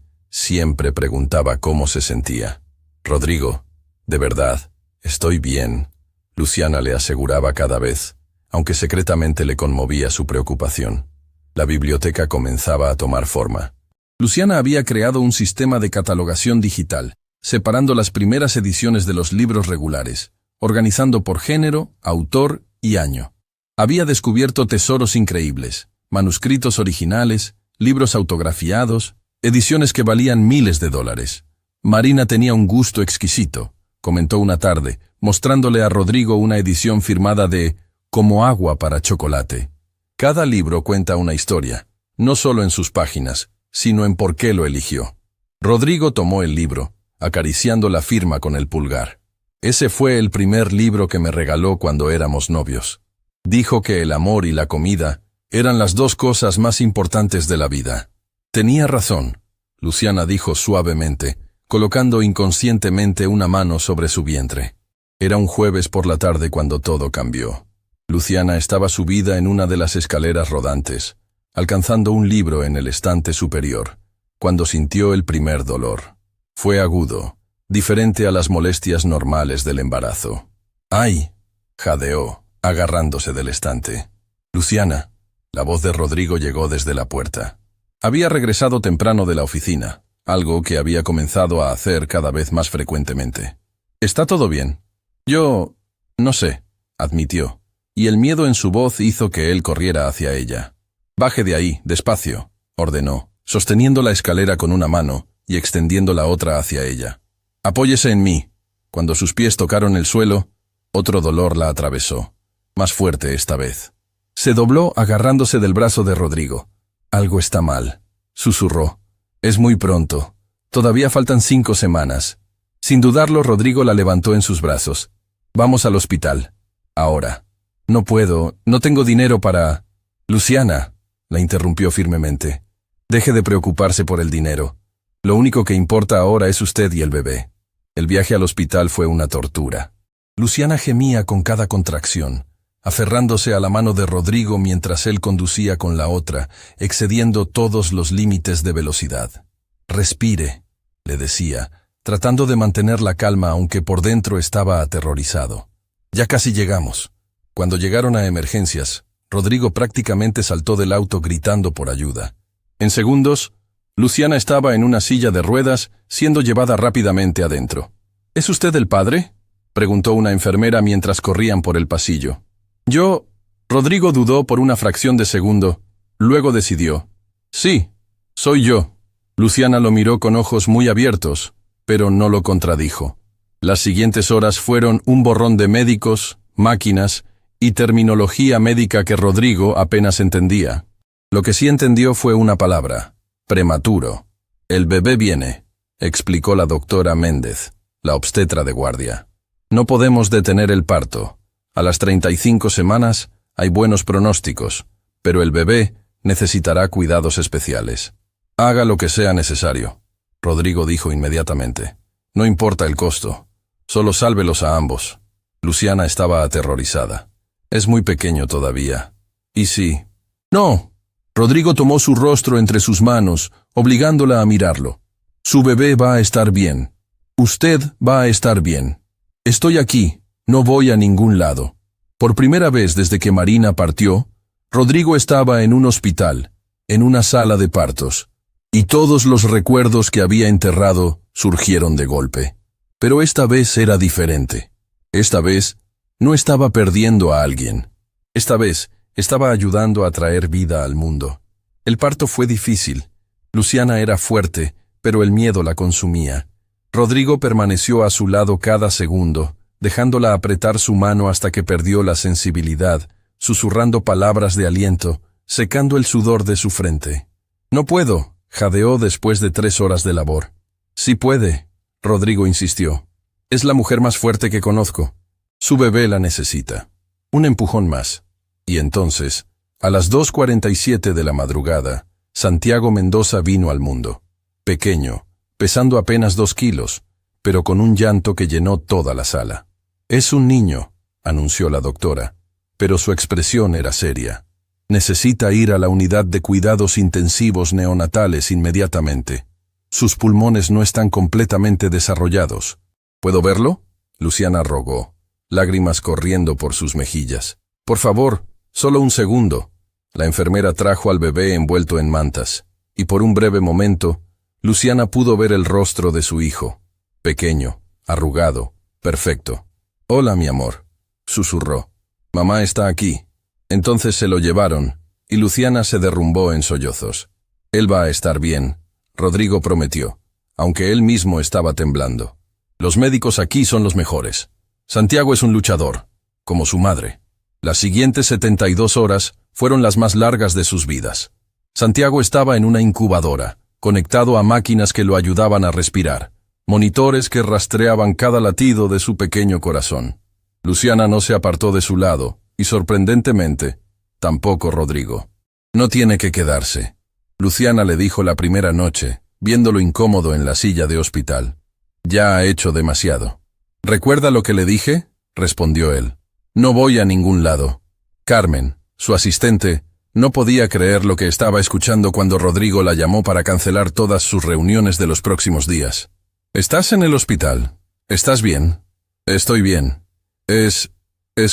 preguntaba cómo se sentía. Rodrigo, de verdad, estoy bien, Luciana le aseguraba cada vez, aunque secretamente le conmovía su preocupación. La biblioteca comenzaba a tomar forma. Luciana había creado un sistema de catalogación digital, separando las primeras ediciones de los libros regulares, organizando por género, autor y año. Había descubierto tesoros increíbles, manuscritos originales, libros autografiados, ediciones que valían miles de dólares. Marina tenía un gusto exquisito, comentó una tarde, mostrándole a Rodrigo una edición firmada de Como agua para chocolate. Cada libro cuenta una historia, no solo en sus páginas, sino en por qué lo eligió. Rodrigo tomó el libro, acariciando la firma con el pulgar. Ese fue el primer libro que me regaló cuando éramos novios. Dijo que el amor y la comida eran las 2 cosas más importantes de la vida. Tenía razón, Luciana dijo suavemente, colocando inconscientemente una mano sobre su vientre. Era un jueves por la tarde cuando todo cambió. Luciana estaba subida en una de las escaleras rodantes, alcanzando un libro en el estante superior, cuando sintió el primer dolor. Fue agudo, diferente a las molestias normales del embarazo. ¡Ay!, jadeó, agarrándose del estante. Luciana. La voz de Rodrigo llegó desde la puerta. Había regresado temprano de la oficina, algo que había comenzado a hacer cada vez más frecuentemente. ¿Está todo bien? Yo... no sé, admitió, y el miedo en su voz hizo que él corriera hacia ella. Baje de ahí, despacio, ordenó, sosteniendo la escalera con una mano y extendiendo la otra hacia ella. Apóyese en mí. Cuando sus pies tocaron el suelo, otro dolor la atravesó, más fuerte esta vez. Se dobló agarrándose del brazo de Rodrigo. Algo está mal, susurró. Es muy pronto. Todavía faltan 5 semanas. Sin dudarlo, Rodrigo la levantó en sus brazos. Vamos al hospital. Ahora. No puedo, no tengo dinero para... Luciana, la interrumpió firmemente. Deje de preocuparse por el dinero. Lo único que importa ahora es usted y el bebé. El viaje al hospital fue una tortura. Luciana gemía con cada contracción, aferrándose a la mano de Rodrigo mientras él conducía con la otra, excediendo todos los límites de velocidad. Respire, le decía, tratando de mantener la calma aunque por dentro estaba aterrorizado. Ya casi llegamos. Cuando llegaron a emergencias, Rodrigo prácticamente saltó del auto gritando por ayuda. En segundos, Luciana estaba en una silla de ruedas, siendo llevada rápidamente adentro. ¿Es usted el padre?, preguntó una enfermera mientras corrían por el pasillo. Yo... Rodrigo dudó por una fracción de segundo, luego decidió. Sí, soy yo. Luciana lo miró con ojos muy abiertos, pero no lo contradijo. Las siguientes horas fueron un borrón de médicos, máquinas y terminología médica que Rodrigo apenas entendía. Lo que sí entendió fue una palabra: prematuro. El bebé viene, explicó la doctora Méndez, la obstetra de guardia. No podemos detener el parto. A las 35 semanas hay buenos pronósticos, pero el bebé necesitará cuidados especiales. Haga lo que sea necesario, Rodrigo dijo inmediatamente. No importa el costo, solo sálvelos a ambos. Luciana estaba aterrorizada. Es muy pequeño todavía. ¿Y sí? No. Rodrigo tomó su rostro entre sus manos, obligándola a mirarlo. Su bebé va a estar bien. Usted va a estar bien. Estoy aquí, no voy a ningún lado. Por primera vez desde que Marina partió, Rodrigo estaba en un hospital, en una sala de partos, y todos los recuerdos que había enterrado surgieron de golpe. Pero esta vez era diferente. Esta vez no estaba perdiendo a alguien. Esta vez estaba ayudando a traer vida al mundo. El parto fue difícil. Luciana era fuerte, pero el miedo la consumía. Rodrigo permaneció a su lado cada segundo, dejándola apretar su mano hasta que perdió la sensibilidad, susurrando palabras de aliento, secando el sudor de su frente. No puedo, jadeó después de 3 horas de labor. Sí puede, Rodrigo insistió. Es la mujer más fuerte que conozco. Su bebé la necesita. Un empujón más. Y entonces, a las 2:47 de la madrugada, Santiago Mendoza vino al mundo. Pequeño, pesando apenas 2 kilos, pero con un llanto que llenó toda la sala. Es un niño, anunció la doctora, pero su expresión era seria. Necesita ir a la unidad de cuidados intensivos neonatales inmediatamente. Sus pulmones no están completamente desarrollados. ¿Puedo verlo?, Luciana rogó, lágrimas corriendo por sus mejillas. Por favor, solo un segundo. La enfermera trajo al bebé envuelto en mantas, y por un breve momento, Luciana pudo ver el rostro de su hijo. Pequeño, arrugado, perfecto. Hola, mi amor, susurró. Mamá está aquí. Entonces se lo llevaron, y Luciana se derrumbó en sollozos. Él va a estar bien, Rodrigo prometió, aunque él mismo estaba temblando. Los médicos aquí son los mejores. Santiago es un luchador, como su madre. Las siguientes 72 horas fueron las más largas de sus vidas. Santiago estaba en una incubadora, conectado a máquinas que lo ayudaban a respirar, monitores que rastreaban cada latido de su pequeño corazón. Luciana no se apartó de su lado, y sorprendentemente, tampoco Rodrigo. No tiene que quedarse, Luciana le dijo la primera noche, viéndolo incómodo en la silla de hospital. Ya ha hecho demasiado. ¿Recuerda lo que le dije?, respondió él. No voy a ningún lado. Carmen, su asistente, no podía creer lo que estaba escuchando cuando Rodrigo la llamó para cancelar todas sus reuniones de los próximos días. ¿Estás en el hospital? ¿Estás bien? Estoy bien. Es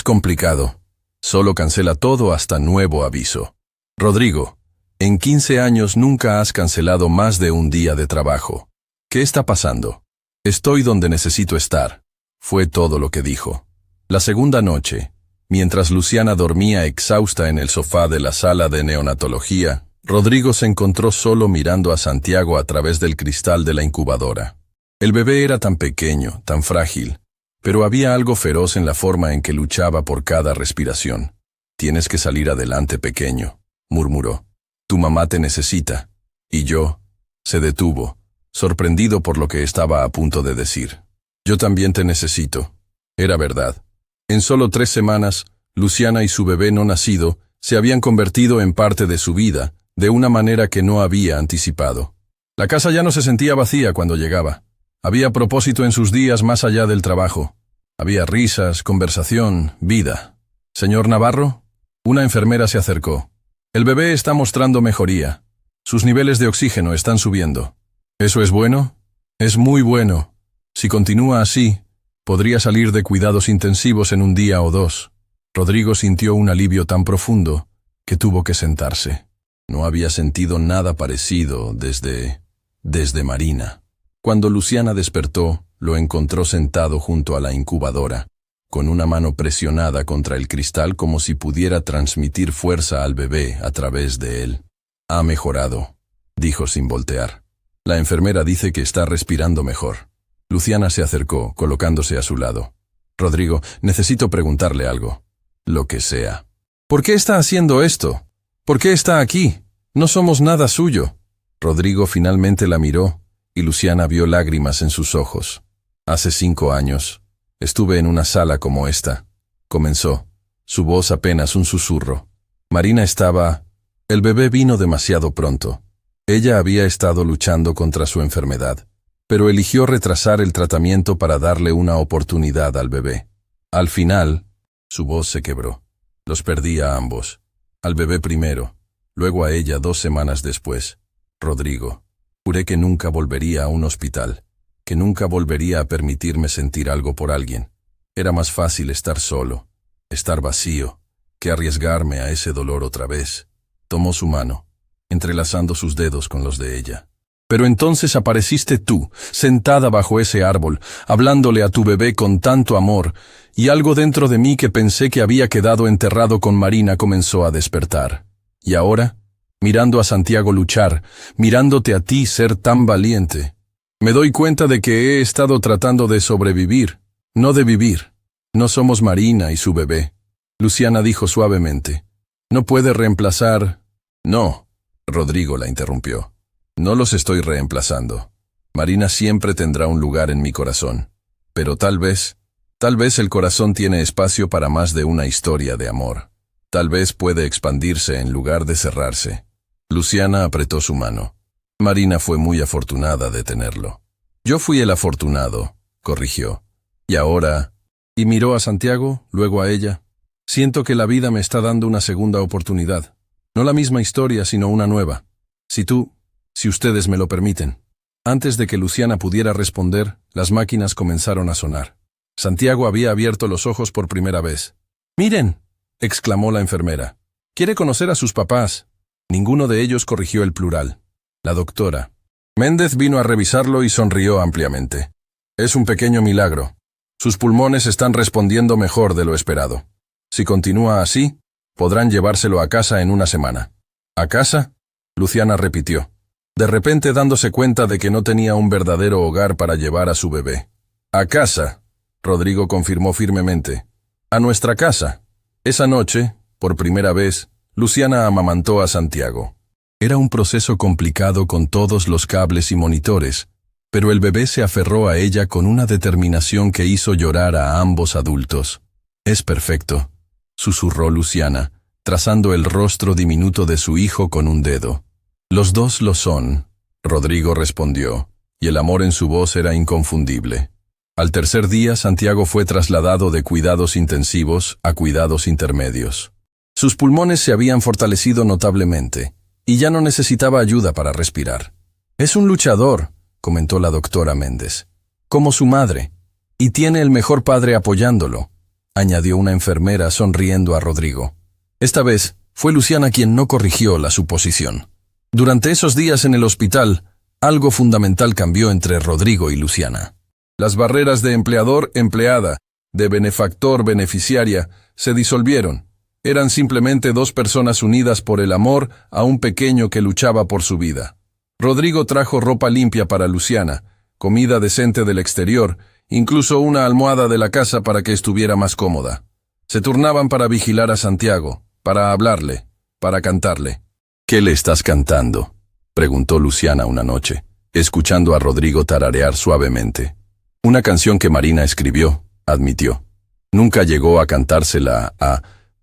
complicado. Solo cancela todo hasta nuevo aviso. Rodrigo, en 15 años nunca has cancelado más de un día de trabajo. ¿Qué está pasando? Estoy donde necesito estar. Fue todo lo que dijo. La segunda noche, mientras Luciana dormía exhausta en el sofá de la sala de neonatología, Rodrigo se encontró solo mirando a Santiago a través del cristal de la incubadora. El bebé era tan pequeño, tan frágil, pero había algo feroz en la forma en que luchaba por cada respiración. «Tienes que salir adelante, pequeño», murmuró. «Tu mamá te necesita». Y yo, se detuvo, sorprendido por lo que estaba a punto de decir. «Yo también te necesito». Era verdad. En solo 3 semanas, Luciana y su bebé no nacido se habían convertido en parte de su vida, de una manera que no había anticipado. La casa ya no se sentía vacía cuando llegaba. Había propósito en sus días más allá del trabajo. Había risas, conversación, vida. «Señor Navarro». Una enfermera se acercó. «El bebé está mostrando mejoría. Sus niveles de oxígeno están subiendo». «¿Eso es bueno?» «Es muy bueno. Si continúa así, podría salir de cuidados intensivos en un día o 2». Rodrigo sintió un alivio tan profundo que tuvo que sentarse. No había sentido nada parecido desde Marina. Cuando Luciana despertó, lo encontró sentado junto a la incubadora, con una mano presionada contra el cristal como si pudiera transmitir fuerza al bebé a través de él. «Ha mejorado», dijo sin voltear. «La enfermera dice que está respirando mejor». Luciana se acercó, colocándose a su lado. «Rodrigo, necesito preguntarle algo». «Lo que sea». «¿Por qué está haciendo esto? ¿Por qué está aquí? No somos nada suyo». Rodrigo finalmente la miró, y Luciana vio lágrimas en sus ojos. «Hace 5 años, estuve en una sala como esta», comenzó, su voz apenas un susurro. «Marina estaba... El bebé vino demasiado pronto. Ella había estado luchando contra su enfermedad, pero eligió retrasar el tratamiento para darle una oportunidad al bebé. Al final...» Su voz se quebró. «Los perdí a ambos. Al bebé primero, luego a ella 2 semanas después. Rodrigo, juré que nunca volvería a un hospital, que nunca volvería a permitirme sentir algo por alguien. Era más fácil estar solo, estar vacío, que arriesgarme a ese dolor otra vez». Tomó su mano, entrelazando sus dedos con los de ella. «Pero entonces apareciste tú, sentada bajo ese árbol, hablándole a tu bebé con tanto amor, y algo dentro de mí que pensé que había quedado enterrado con Marina comenzó a despertar. Y ahora, mirando a Santiago luchar, mirándote a ti ser tan valiente, me doy cuenta de que he estado tratando de sobrevivir, no de vivir. No somos Marina y su bebé». Luciana dijo suavemente. «No puede reemplazar...» «No», Rodrigo la interrumpió. «No los estoy reemplazando. Marina siempre tendrá un lugar en mi corazón. Pero tal vez el corazón tiene espacio para más de una historia de amor. Tal vez puede expandirse en lugar de cerrarse». Luciana apretó su mano. «Marina fue muy afortunada de tenerlo». «Yo fui el afortunado», corrigió. «Y ahora...» Y miró a Santiago, luego a ella. «Siento que la vida me está dando una segunda oportunidad. No la misma historia, sino una nueva. Si ustedes me lo permiten». Antes de que Luciana pudiera responder, las máquinas comenzaron a sonar. Santiago había abierto los ojos por primera vez. «¡Miren!», exclamó la enfermera. «Quiere conocer a sus papás». Ninguno de ellos corrigió el plural. La doctora Méndez vino a revisarlo y sonrió ampliamente. «Es un pequeño milagro. Sus pulmones están respondiendo mejor de lo esperado. Si continúa así, podrán llevárselo a casa en una semana». «¿A casa?», Luciana repitió, de repente dándose cuenta de que no tenía un verdadero hogar para llevar a su bebé. «A casa», Rodrigo confirmó firmemente. «A nuestra casa». Esa noche, por primera vez, Luciana amamantó a Santiago. Era un proceso complicado con todos los cables y monitores, pero el bebé se aferró a ella con una determinación que hizo llorar a ambos adultos. «Es perfecto», susurró Luciana, trazando el rostro diminuto de su hijo con un dedo. «Los dos lo son», Rodrigo respondió, y el amor en su voz era inconfundible. Al tercer día, Santiago fue trasladado de cuidados intensivos a cuidados intermedios. Sus pulmones se habían fortalecido notablemente, y ya no necesitaba ayuda para respirar. «Es un luchador», comentó la doctora Méndez, «como su madre, y tiene el mejor padre apoyándolo. añadió una enfermera sonriendo a Rodrigo. Esta vez, fue Luciana quien no corrigió la suposición. Durante esos días en el hospital, algo fundamental cambió entre Rodrigo y Luciana. Las barreras de empleador-empleada, de benefactor-beneficiaria, se disolvieron. Eran simplemente dos personas unidas por el amor a un pequeño que luchaba por su vida. Rodrigo trajo ropa limpia para Luciana, comida decente del exterior, incluso una almohada de la casa para que estuviera más cómoda. Se turnaban para vigilar a Santiago, para hablarle, para cantarle. «¿Qué le estás cantando?», preguntó Luciana una noche, escuchando a Rodrigo tararear suavemente. «Una canción que Marina escribió», admitió. Nunca llegó a cantársela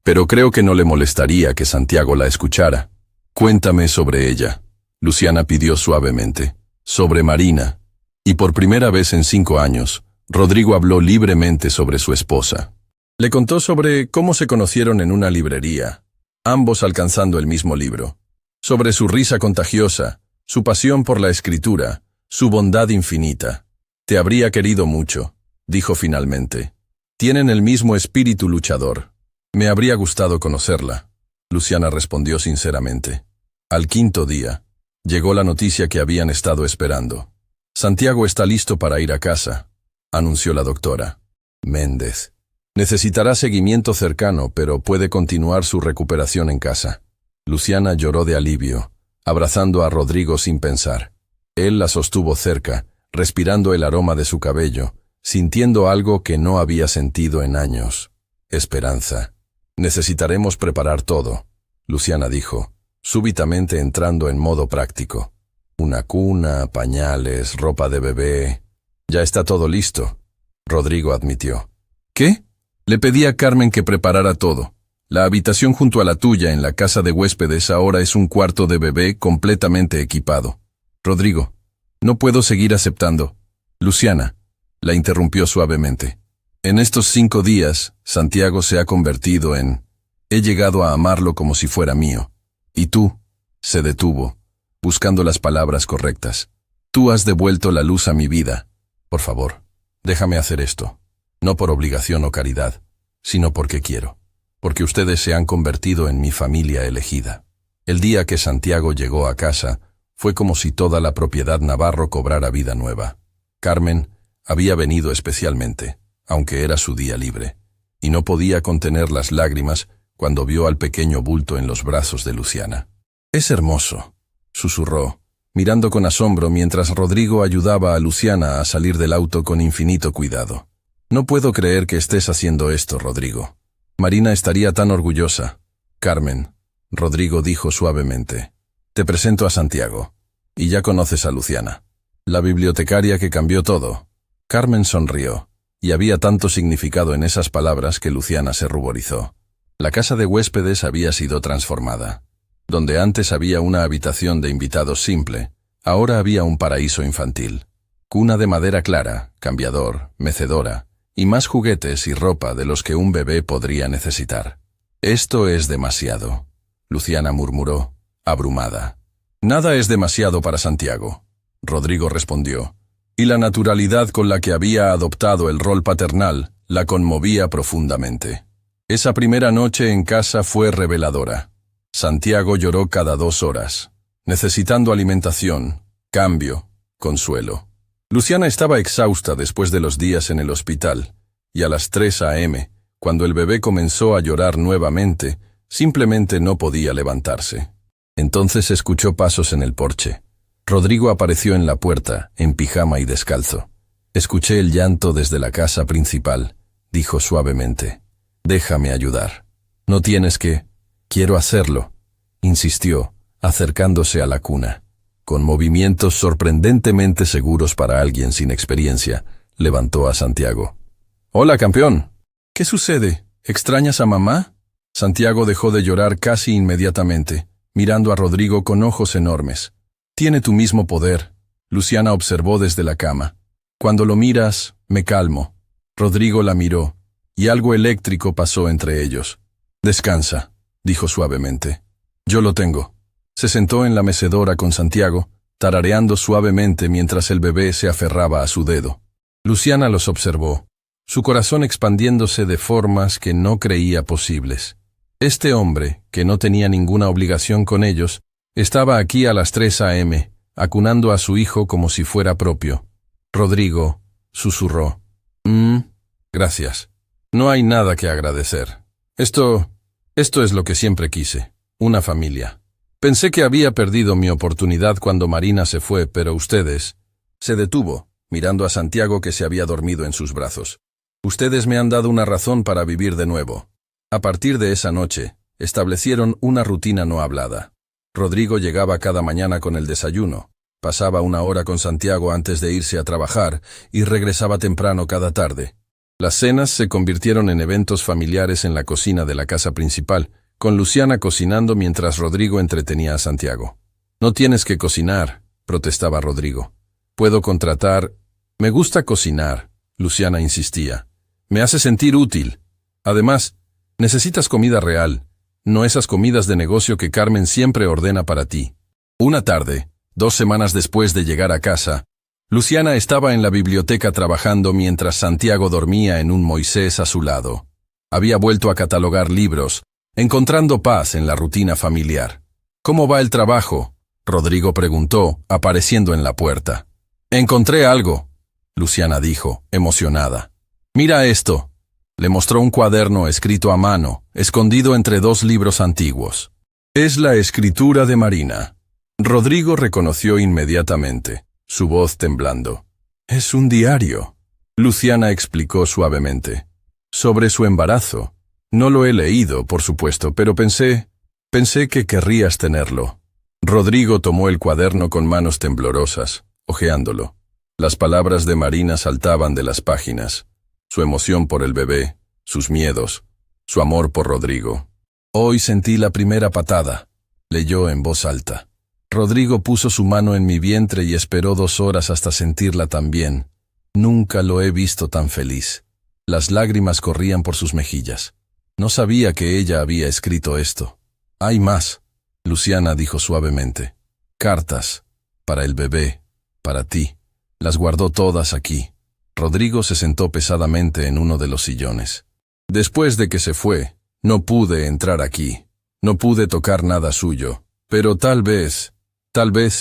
pero creo que no le molestaría que Santiago la escuchara. «Cuéntame sobre ella», Luciana pidió suavemente. «Sobre Marina». Y por primera vez en 5 años, Rodrigo habló libremente sobre su esposa. Le contó sobre cómo se conocieron en una librería, ambos alcanzando el mismo libro. Sobre su risa contagiosa, su pasión por la escritura, su bondad infinita. «Te habría querido mucho», dijo finalmente. «Tienen el mismo espíritu luchador. Me habría gustado conocerla», Luciana respondió sinceramente. Al 5.º día, llegó la noticia que habían estado esperando. «Santiago está listo para ir a casa», anunció la doctora. «Méndez. Necesitará seguimiento cercano, pero puede continuar su recuperación en casa». Luciana lloró de alivio, abrazando a Rodrigo sin pensar. Él la sostuvo cerca, respirando el aroma de su cabello, sintiendo algo que no había sentido en años. «Esperanza. Necesitaremos preparar todo», Luciana dijo, súbitamente entrando en modo práctico. «Una cuna, pañales, ropa de bebé. Ya está todo listo», Rodrigo admitió. «¿Qué?». Le pedí a Carmen que preparara todo. La habitación junto a la tuya en la casa de huéspedes ahora es un cuarto de bebé completamente equipado. Rodrigo, no puedo seguir aceptando». «Luciana», la interrumpió suavemente. «En estos 5 días, Santiago se ha convertido en... He llegado a amarlo como si fuera mío. Y tú», se detuvo, buscando las palabras correctas. «Tú has devuelto la luz a mi vida. Por favor, déjame hacer esto. No por obligación o caridad, sino porque quiero. Porque ustedes se han convertido en mi familia elegida». El día que Santiago llegó a casa, fue como si toda la propiedad Navarro cobrara vida nueva. Carmen había venido especialmente, aunque era su día libre, y no podía contener las lágrimas cuando vio al pequeño bulto en los brazos de Luciana. «Es hermoso», susurró, mirando con asombro mientras Rodrigo ayudaba a Luciana a salir del auto con infinito cuidado. «No puedo creer que estés haciendo esto, Rodrigo. Marina estaría tan orgullosa». «Carmen», Rodrigo dijo suavemente, «te presento a Santiago. Y ya conoces a Luciana, la bibliotecaria que cambió todo». Carmen sonrió, y había tanto significado en esas palabras que Luciana se ruborizó. La casa de huéspedes había sido transformada. Donde antes había una habitación de invitados simple, ahora había un paraíso infantil. Cuna de madera clara, cambiador, mecedora, y más juguetes y ropa de los que un bebé podría necesitar. «Esto es demasiado», Luciana murmuró, abrumada. «Nada es demasiado para Santiago», Rodrigo respondió, y la naturalidad con la que había adoptado el rol paternal la conmovía profundamente. Esa primera noche en casa fue reveladora. Santiago lloró cada 2 horas, necesitando alimentación, cambio, consuelo. Luciana estaba exhausta después de los días en el hospital, y a las 3 a.m., cuando el bebé comenzó a llorar nuevamente, simplemente no podía levantarse. Entonces escuchó pasos en el porche. Rodrigo apareció en la puerta, en pijama y descalzo. «Escuché el llanto desde la casa principal», dijo suavemente. «Déjame ayudar». «No tienes que...». «Quiero hacerlo», insistió, acercándose a la cuna. Con movimientos sorprendentemente seguros para alguien sin experiencia, levantó a Santiago. «Hola, campeón». «¿Qué sucede? ¿Extrañas a mamá?». Santiago dejó de llorar casi inmediatamente, mirando a Rodrigo con ojos enormes. «Tiene tu mismo poder», Luciana observó desde la cama. «Cuando lo miras, me calmo». Rodrigo la miró, y algo eléctrico pasó entre ellos. «Descansa», dijo suavemente. «Yo lo tengo». Se sentó en la mecedora con Santiago, tarareando suavemente mientras el bebé se aferraba a su dedo. Luciana los observó. su corazón expandiéndose de formas que no creía posibles. Este hombre, que no tenía ninguna obligación con ellos, estaba aquí a las 3 a.m., acunando a su hijo como si fuera propio. Rodrigo susurró. Gracias. No hay nada que agradecer. Esto es lo que siempre quise, una familia. Pensé que había perdido mi oportunidad cuando Marina se fue, pero ustedes... Se detuvo, mirando a Santiago que se había dormido en sus brazos. Ustedes me han dado una razón para vivir de nuevo. A partir de esa noche, establecieron una rutina no hablada. Rodrigo llegaba cada mañana con el desayuno, pasaba 1 hora con Santiago antes de irse a trabajar y regresaba temprano cada tarde. Las cenas se convirtieron en eventos familiares en la cocina de la casa principal, con Luciana cocinando mientras Rodrigo entretenía a Santiago. No tienes que cocinar, protestaba Rodrigo. Puedo contratar... Me gusta cocinar, Luciana insistía. Me hace sentir útil. Además, necesitas comida real, no esas comidas de negocio que Carmen siempre ordena para ti. Una tarde, 2 semanas después de llegar a casa, Luciana estaba en la biblioteca trabajando mientras Santiago dormía en un Moisés a su lado. Había vuelto a catalogar libros, encontrando paz en la rutina familiar. ¿Cómo va el trabajo?, Rodrigo preguntó, apareciendo en la puerta. Encontré algo, Luciana dijo, emocionada. Mira esto. Le mostró un cuaderno escrito a mano, escondido entre 2 libros antiguos. Es la escritura de Marina. Rodrigo reconoció inmediatamente, su voz temblando. Es un diario. Luciana explicó suavemente. Sobre su embarazo. No lo he leído, por supuesto, pero pensé que querrías tenerlo. Rodrigo tomó el cuaderno con manos temblorosas, hojeándolo. Las palabras de Marina saltaban de las páginas. Su emoción por el bebé, sus miedos, su amor por Rodrigo. Hoy sentí la primera patada, leyó en voz alta. Rodrigo puso su mano en mi vientre y esperó 2 horas hasta sentirla también. Nunca lo he visto tan feliz. Las lágrimas corrían por sus mejillas. No sabía que ella había escrito esto. Hay más, Luciana dijo suavemente. Cartas, para el bebé, para ti. Las guardó todas aquí. Rodrigo se sentó pesadamente en uno de los sillones. Después de que se fue, no pude entrar aquí. No pude tocar nada suyo. Pero tal vez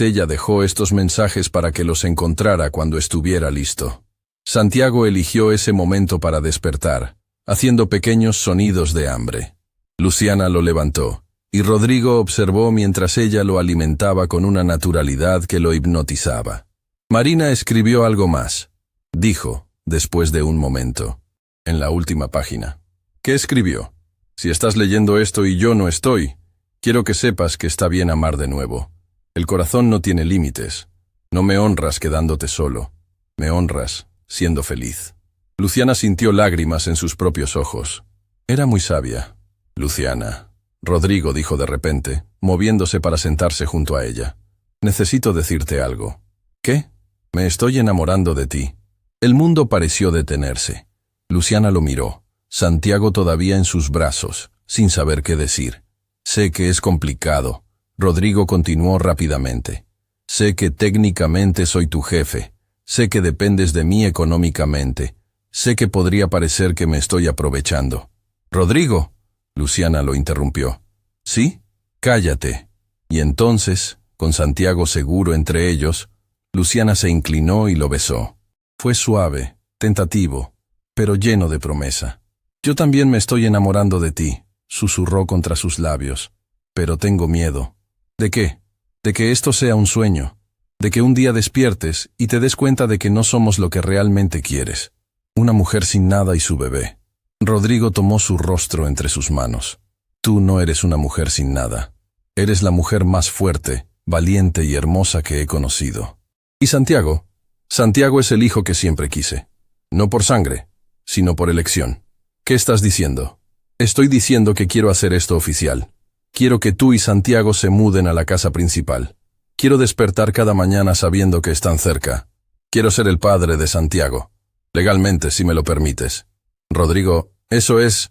ella dejó estos mensajes para que los encontrara cuando estuviera listo. Santiago eligió ese momento para despertar, haciendo pequeños sonidos de hambre. Luciana lo levantó, y Rodrigo observó mientras ella lo alimentaba con una naturalidad que lo hipnotizaba. Marina escribió algo más. Dijo, después de un momento, en la última página. ¿Qué escribió? Si estás leyendo esto y yo no estoy, quiero que sepas que está bien amar de nuevo. El corazón no tiene límites. No me honras quedándote solo. Me honras siendo feliz. Luciana sintió lágrimas en sus propios ojos. Era muy sabia. Luciana, Rodrigo dijo de repente, moviéndose para sentarse junto a ella. Necesito decirte algo. ¿Qué? Me estoy enamorando de ti. El mundo pareció detenerse. Luciana lo miró, Santiago todavía en sus brazos, sin saber qué decir. Sé que es complicado. Rodrigo continuó rápidamente. Sé que técnicamente soy tu jefe. Sé que dependes de mí económicamente. Sé que podría parecer que me estoy aprovechando. Rodrigo, Luciana lo interrumpió. ¿Sí? Cállate. Y entonces, con Santiago seguro entre ellos, Luciana se inclinó y lo besó. Fue suave, tentativo, pero lleno de promesa. Yo también me estoy enamorando de ti, susurró contra sus labios. Pero tengo miedo. ¿De qué? De que esto sea un sueño. De que un día despiertes y te des cuenta de que no somos lo que realmente quieres. Una mujer sin nada y su bebé. Rodrigo tomó su rostro entre sus manos. Tú no eres una mujer sin nada. Eres la mujer más fuerte, valiente y hermosa que he conocido. ¿Y Santiago? Santiago es el hijo que siempre quise. No por sangre, sino por elección. ¿Qué estás diciendo? Estoy diciendo que quiero hacer esto oficial. Quiero que tú y Santiago se muden a la casa principal. Quiero despertar cada mañana sabiendo que están cerca. Quiero ser el padre de Santiago. Legalmente, si me lo permites. Rodrigo, eso es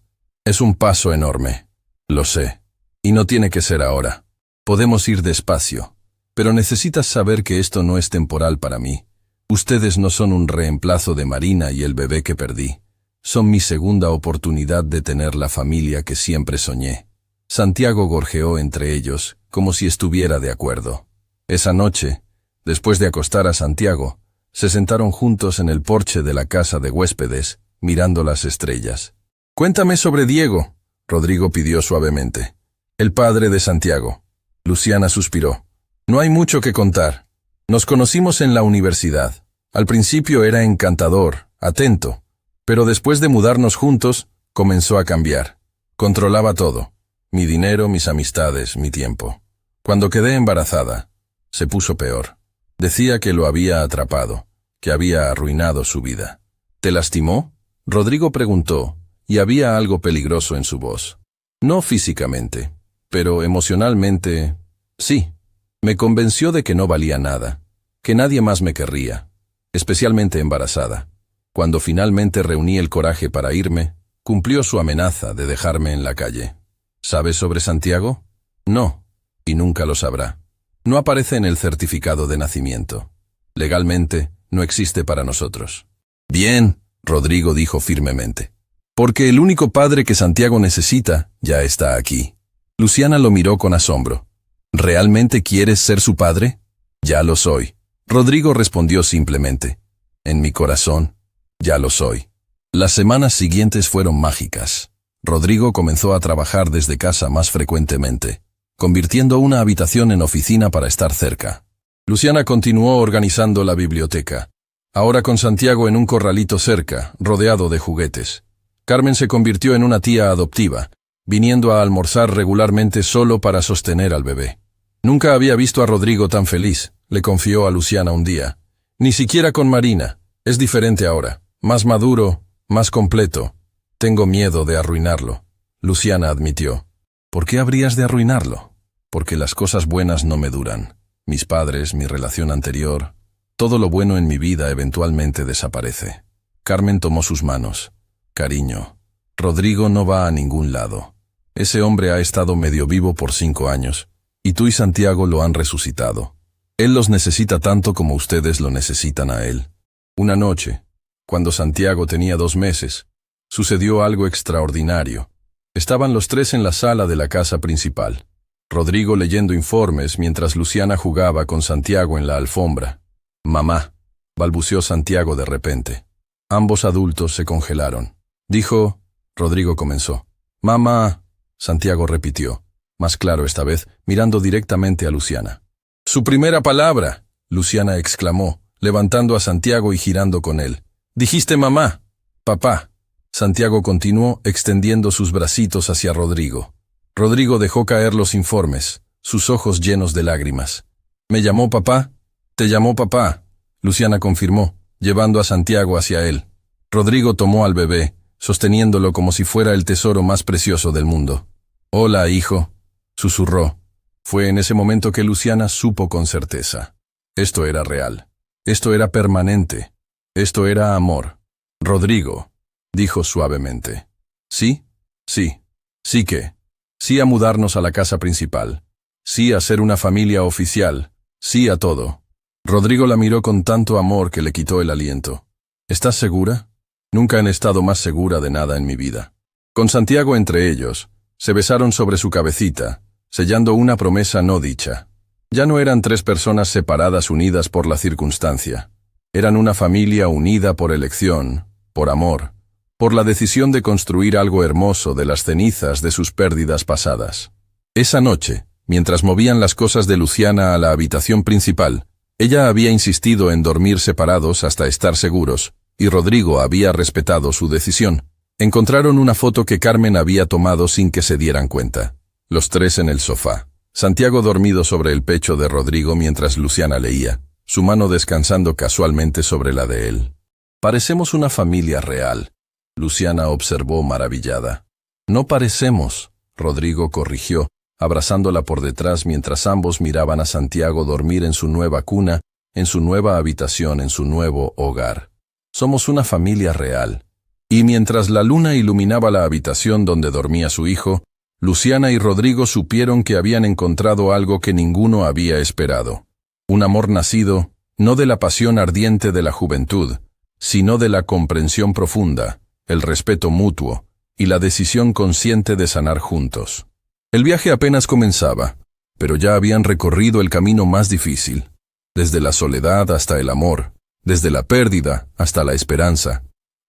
un paso enorme. Lo sé. Y no tiene que ser ahora. Podemos ir despacio. Pero necesitas saber que esto no es temporal para mí. Ustedes no son un reemplazo de Marina y el bebé que perdí. Son mi segunda oportunidad de tener la familia que siempre soñé. Santiago gorjeó entre ellos, como si estuviera de acuerdo. Esa noche, después de acostar a Santiago, se sentaron juntos en el porche de la casa de huéspedes, mirando las estrellas. «Cuéntame sobre Diego», Rodrigo pidió suavemente. «El padre de Santiago». Luciana suspiró. «No hay mucho que contar. Nos conocimos en la universidad. Al principio era encantador, atento, pero después de mudarnos juntos, comenzó a cambiar. Controlaba todo. Mi dinero, mis amistades, mi tiempo. Cuando quedé embarazada, se puso peor. Decía que lo había atrapado, que había arruinado su vida. ¿Te lastimó?», Rodrigo preguntó, y había algo peligroso en su voz. «No físicamente, pero emocionalmente, sí. Me convenció de que no valía nada, que nadie más me querría, especialmente embarazada. Cuando finalmente reuní el coraje para irme, cumplió su amenaza de dejarme en la calle». «¿Sabes sobre Santiago?». «No, y nunca lo sabrá. No aparece en el certificado de nacimiento. Legalmente, no existe para nosotros». «Bien», Rodrigo dijo firmemente. «Porque el único padre que Santiago necesita ya está aquí». Luciana lo miró con asombro. «¿Realmente quieres ser su padre?». «Ya lo soy». Rodrigo respondió simplemente. «En mi corazón, ya lo soy». Las semanas siguientes fueron mágicas. Rodrigo comenzó a trabajar desde casa más frecuentemente, convirtiendo una habitación en oficina para estar cerca. Luciana continuó organizando la biblioteca, ahora con Santiago en un corralito cerca, rodeado de juguetes. Carmen se convirtió en una tía adoptiva, viniendo a almorzar regularmente solo para sostener al bebé. «Nunca había visto a Rodrigo tan feliz», le confió a Luciana un día. «Ni siquiera con Marina. Es diferente ahora, más maduro, más completo. Tengo miedo de arruinarlo», Luciana admitió. «¿Por qué habrías de arruinarlo?». «Porque las cosas buenas no me duran. Mis padres, mi relación anterior, todo lo bueno en mi vida eventualmente desaparece». Carmen tomó sus manos. «Cariño, Rodrigo no va a ningún lado. Ese hombre ha estado medio vivo por 5 años, y tú y Santiago lo han resucitado. Él los necesita tanto como ustedes lo necesitan a él». Una noche, cuando Santiago tenía 2 meses, sucedió algo extraordinario. Estaban los 3 en la sala de la casa principal. Rodrigo leyendo informes mientras Luciana jugaba con Santiago en la alfombra. «Mamá», balbuceó Santiago de repente. Ambos adultos se congelaron. Dijo, Rodrigo comenzó. «Mamá», Santiago repitió, más claro esta vez, mirando directamente a Luciana. «Su primera palabra», Luciana exclamó, levantando a Santiago y girando con él. «Dijiste mamá». «Papá». Santiago continuó extendiendo sus bracitos hacia Rodrigo. Rodrigo dejó caer los informes, sus ojos llenos de lágrimas. «¿Me llamó papá?». «Te llamó papá», Luciana confirmó, llevando a Santiago hacia él. Rodrigo tomó al bebé, sosteniéndolo como si fuera el tesoro más precioso del mundo. «Hola, hijo», susurró. Fue en ese momento que Luciana supo con certeza. Esto era real. Esto era permanente. Esto era amor. «Rodrigo», dijo suavemente. «¿Sí? Sí. Sí que. Sí a mudarnos a la casa principal. Sí a ser una familia oficial. Sí a todo». Rodrigo la miró con tanto amor que le quitó el aliento. «¿Estás segura?». «Nunca he estado más segura de nada en mi vida». Con Santiago entre ellos, se besaron sobre su cabecita, sellando una promesa no dicha. Ya no eran 3 personas separadas unidas por la circunstancia. Eran una familia unida por elección, por amor, por la decisión de construir algo hermoso de las cenizas de sus pérdidas pasadas. Esa noche, mientras movían las cosas de Luciana a la habitación principal, ella había insistido en dormir separados hasta estar seguros, y Rodrigo había respetado su decisión. Encontraron una foto que Carmen había tomado sin que se dieran cuenta. Los 3 en el sofá. Santiago dormido sobre el pecho de Rodrigo mientras Luciana leía, su mano descansando casualmente sobre la de él. «Parecemos una familia real», Luciana observó maravillada. «No parecemos», Rodrigo corrigió, abrazándola por detrás mientras ambos miraban a Santiago dormir en su nueva cuna, en su nueva habitación, en su nuevo hogar. «Somos una familia real». Y mientras la luna iluminaba la habitación donde dormía su hijo, Luciana y Rodrigo supieron que habían encontrado algo que ninguno había esperado. Un amor nacido, no de la pasión ardiente de la juventud, sino de la comprensión profunda, el respeto mutuo y la decisión consciente de sanar juntos. El viaje apenas comenzaba, pero ya habían recorrido el camino más difícil, desde la soledad hasta el amor, desde la pérdida hasta la esperanza,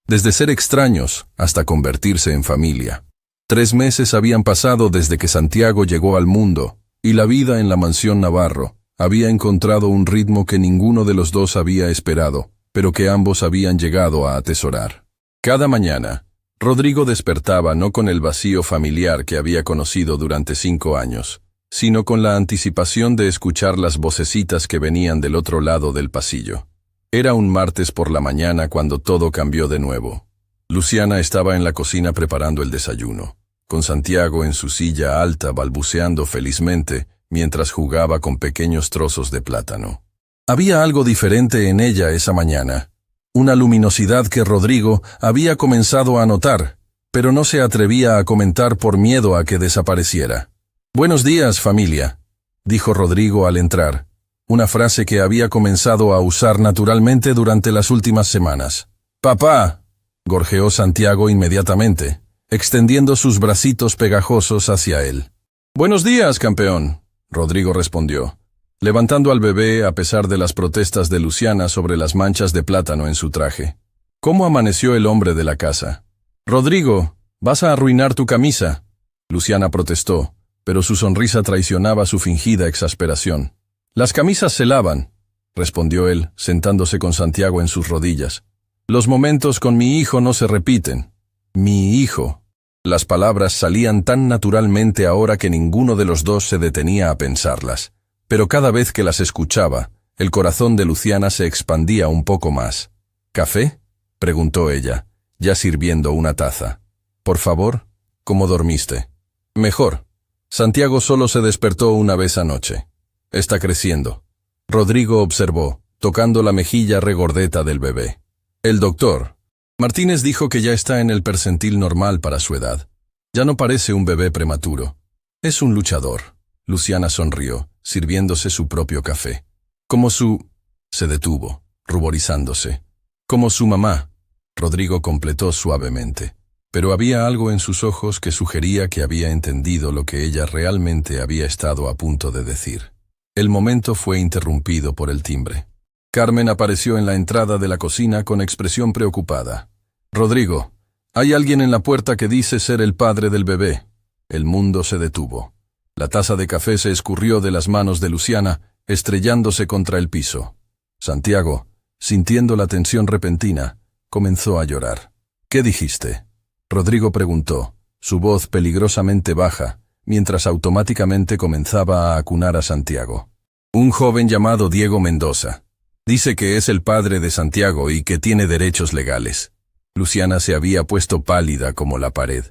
desde ser extraños hasta convertirse en familia. 3 meses habían pasado desde que Santiago llegó al mundo, y la vida en la mansión Navarro había encontrado un ritmo que ninguno de los dos había esperado, pero que ambos habían llegado a atesorar. Cada mañana, Rodrigo despertaba no con el vacío familiar que había conocido durante 5 años, sino con la anticipación de escuchar las vocecitas que venían del otro lado del pasillo. Era un martes por la mañana cuando todo cambió de nuevo. Luciana estaba en la cocina preparando el desayuno, con Santiago en su silla alta balbuceando felizmente mientras jugaba con pequeños trozos de plátano. Había algo diferente en ella esa mañana, una luminosidad que Rodrigo había comenzado a notar, pero no se atrevía a comentar por miedo a que desapareciera. «Buenos días, familia», dijo Rodrigo al entrar, una frase que había comenzado a usar naturalmente durante las últimas semanas. «Papá», gorjeó Santiago inmediatamente, extendiendo sus bracitos pegajosos hacia él. «Buenos días, campeón», Rodrigo respondió, levantando al bebé a pesar de las protestas de Luciana sobre las manchas de plátano en su traje. «¿Cómo amaneció el hombre de la casa?» «Rodrigo, vas a arruinar tu camisa», Luciana protestó, pero su sonrisa traicionaba su fingida exasperación. «Las camisas se lavan», respondió él, sentándose con Santiago en sus rodillas. «Los momentos con mi hijo no se repiten». «Mi hijo». Las palabras salían tan naturalmente ahora que ninguno de los dos se detenía a pensarlas, pero cada vez que las escuchaba, el corazón de Luciana se expandía un poco más. «¿Café?», preguntó ella, ya sirviendo una taza. «Por favor, ¿cómo dormiste?» «Mejor. Santiago solo se despertó una vez anoche. Está creciendo», Rodrigo observó, tocando la mejilla regordeta del bebé. «El doctor Martínez dijo que ya está en el percentil normal para su edad. Ya no parece un bebé prematuro. Es un luchador». Luciana sonrió, sirviéndose su propio café. «Como su...» Se detuvo, ruborizándose. «Como su mamá», Rodrigo completó suavemente. Pero había algo en sus ojos que sugería que había entendido lo que ella realmente había estado a punto de decir. El momento fue interrumpido por el timbre. Carmen apareció en la entrada de la cocina con expresión preocupada. «Rodrigo, hay alguien en la puerta que dice ser el padre del bebé». El mundo se detuvo. La taza de café se escurrió de las manos de Luciana, estrellándose contra el piso. Santiago, sintiendo la tensión repentina, comenzó a llorar. «¿Qué dijiste?», Rodrigo preguntó, su voz peligrosamente baja, mientras automáticamente comenzaba a acunar a Santiago. «Un joven llamado Diego Mendoza. Dice que es el padre de Santiago y que tiene derechos legales». Luciana se había puesto pálida como la pared.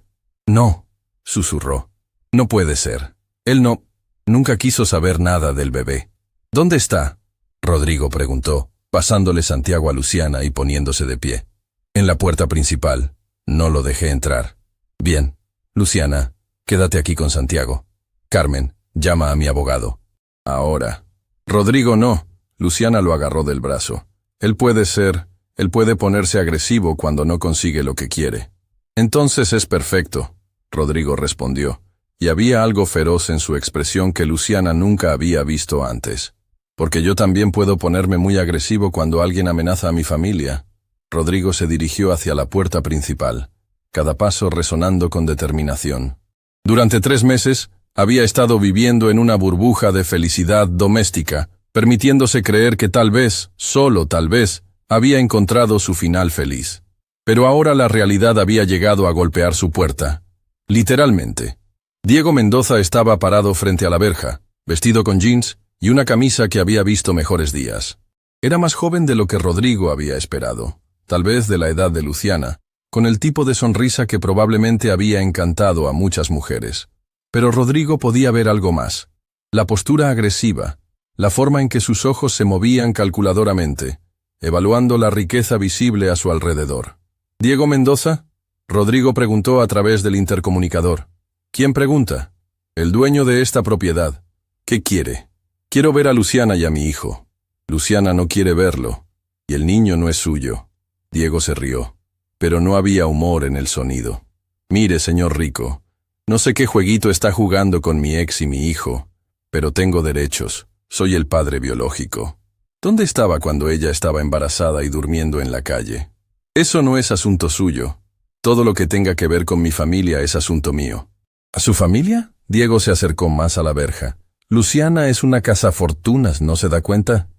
«No», susurró. «No puede ser. Él nunca quiso saber nada del bebé». «¿Dónde está?», Rodrigo preguntó, pasándole Santiago a Luciana y poniéndose de pie. «En la puerta principal. No lo dejé entrar». «Bien. Luciana, quédate aquí con Santiago. Carmen, llama a mi abogado». «Ahora». «Rodrigo, no». Luciana lo agarró del brazo. Él puede ponerse agresivo cuando no consigue lo que quiere». «Entonces es perfecto», Rodrigo respondió, y había algo feroz en su expresión que Luciana nunca había visto antes. «Porque yo también puedo ponerme muy agresivo cuando alguien amenaza a mi familia». Rodrigo se dirigió hacia la puerta principal, cada paso resonando con determinación. Durante 3 meses, había estado viviendo en una burbuja de felicidad doméstica, permitiéndose creer que tal vez, solo tal vez, había encontrado su final feliz. Pero ahora la realidad había llegado a golpear su puerta. Literalmente. Diego Mendoza estaba parado frente a la verja, vestido con jeans y una camisa que había visto mejores días. Era más joven de lo que Rodrigo había esperado, tal vez de la edad de Luciana, con el tipo de sonrisa que probablemente había encantado a muchas mujeres. Pero Rodrigo podía ver algo más. La postura agresiva, la forma en que sus ojos se movían calculadoramente, evaluando la riqueza visible a su alrededor. «¿Diego Mendoza?», Rodrigo preguntó a través del intercomunicador. «¿Quién pregunta?». «El dueño de esta propiedad». «¿Qué quiere?». «Quiero ver a Luciana y a mi hijo». «Luciana no quiere verlo. Y el niño no es suyo». Diego se rió. pero no había humor en el sonido. Mire, señor rico, no sé qué jueguito está jugando con mi ex y mi hijo, pero tengo derechos, soy el padre biológico. ¿Dónde estaba cuando ella estaba embarazada y durmiendo en la calle? Eso no es asunto suyo. Todo lo que tenga que ver con mi familia es asunto mío. ¿A su familia? Diego se acercó más a la verja. Luciana es una cazafortunas, ¿no se da cuenta?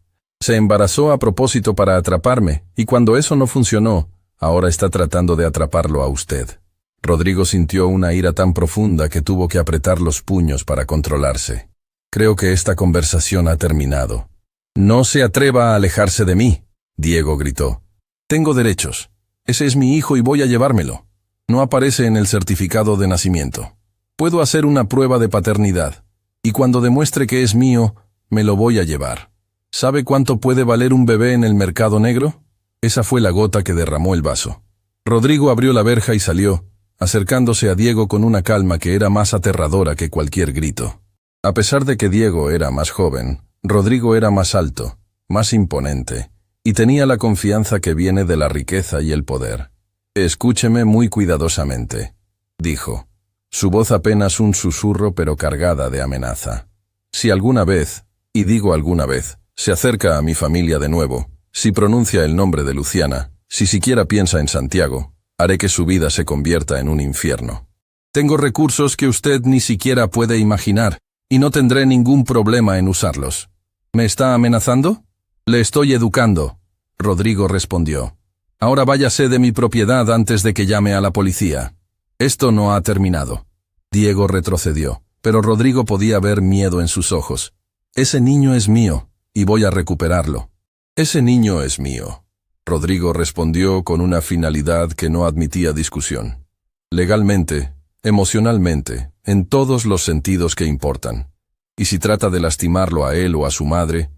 Se embarazó a propósito para atraparme, y cuando eso no funcionó, ahora está tratando de atraparlo a usted. Rodrigo sintió una ira tan profunda que tuvo que apretar los puños para controlarse. Creo que esta conversación ha terminado. No se atreva a alejarse de mí, Diego gritó. Tengo derechos. Ese es mi hijo y voy a llevármelo. No aparece en el certificado de nacimiento. Puedo hacer una prueba de paternidad, y cuando demuestre que es mío, me lo voy a llevar. ¿Sabe cuánto puede valer un bebé en el mercado negro? Esa fue la gota que derramó el vaso. Rodrigo abrió la verja y salió, acercándose a Diego con una calma que era más aterradora que cualquier grito. A pesar de que Diego era más joven, Rodrigo era más alto, más imponente, y tenía la confianza que viene de la riqueza y el poder. Escúcheme muy cuidadosamente, dijo, su voz apenas un susurro pero cargada de amenaza. Si alguna vez, y digo alguna vez, se acerca a mi familia de nuevo, si pronuncia el nombre de Luciana, si siquiera piensa en Santiago, haré que su vida se convierta en un infierno. Tengo recursos que usted ni siquiera puede imaginar, y no tendré ningún problema en usarlos. ¿Me está amenazando? Le estoy educando, Rodrigo respondió. Ahora váyase de mi propiedad antes de que llame a la policía. Esto no ha terminado. Diego retrocedió, pero Rodrigo podía ver miedo en sus ojos. Ese niño es mío, y voy a recuperarlo. Ese niño es mío, Rodrigo respondió con una finalidad que no admitía discusión. Legalmente, emocionalmente, en todos los sentidos que importan. Y si trata de lastimarlo a él o a su madre,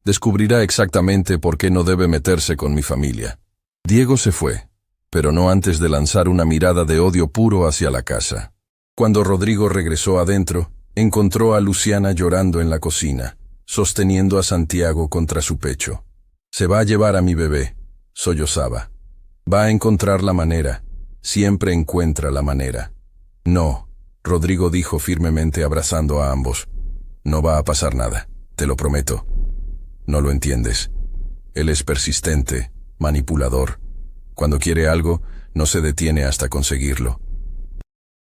descubrirá exactamente por qué no debe meterse con mi familia. Diego se fue, pero no antes de lanzar una mirada de odio puro hacia la casa. Cuando Rodrigo regresó adentro, encontró a Luciana llorando en la cocina, sosteniendo a Santiago contra su pecho. Se va a llevar a mi bebé, sollozaba. Va a encontrar la manera, siempre encuentra la manera. No, Rodrigo dijo firmemente abrazando a ambos. No va a pasar nada, te lo prometo. No lo entiendes. Él es persistente, manipulador. Cuando quiere algo, no se detiene hasta conseguirlo.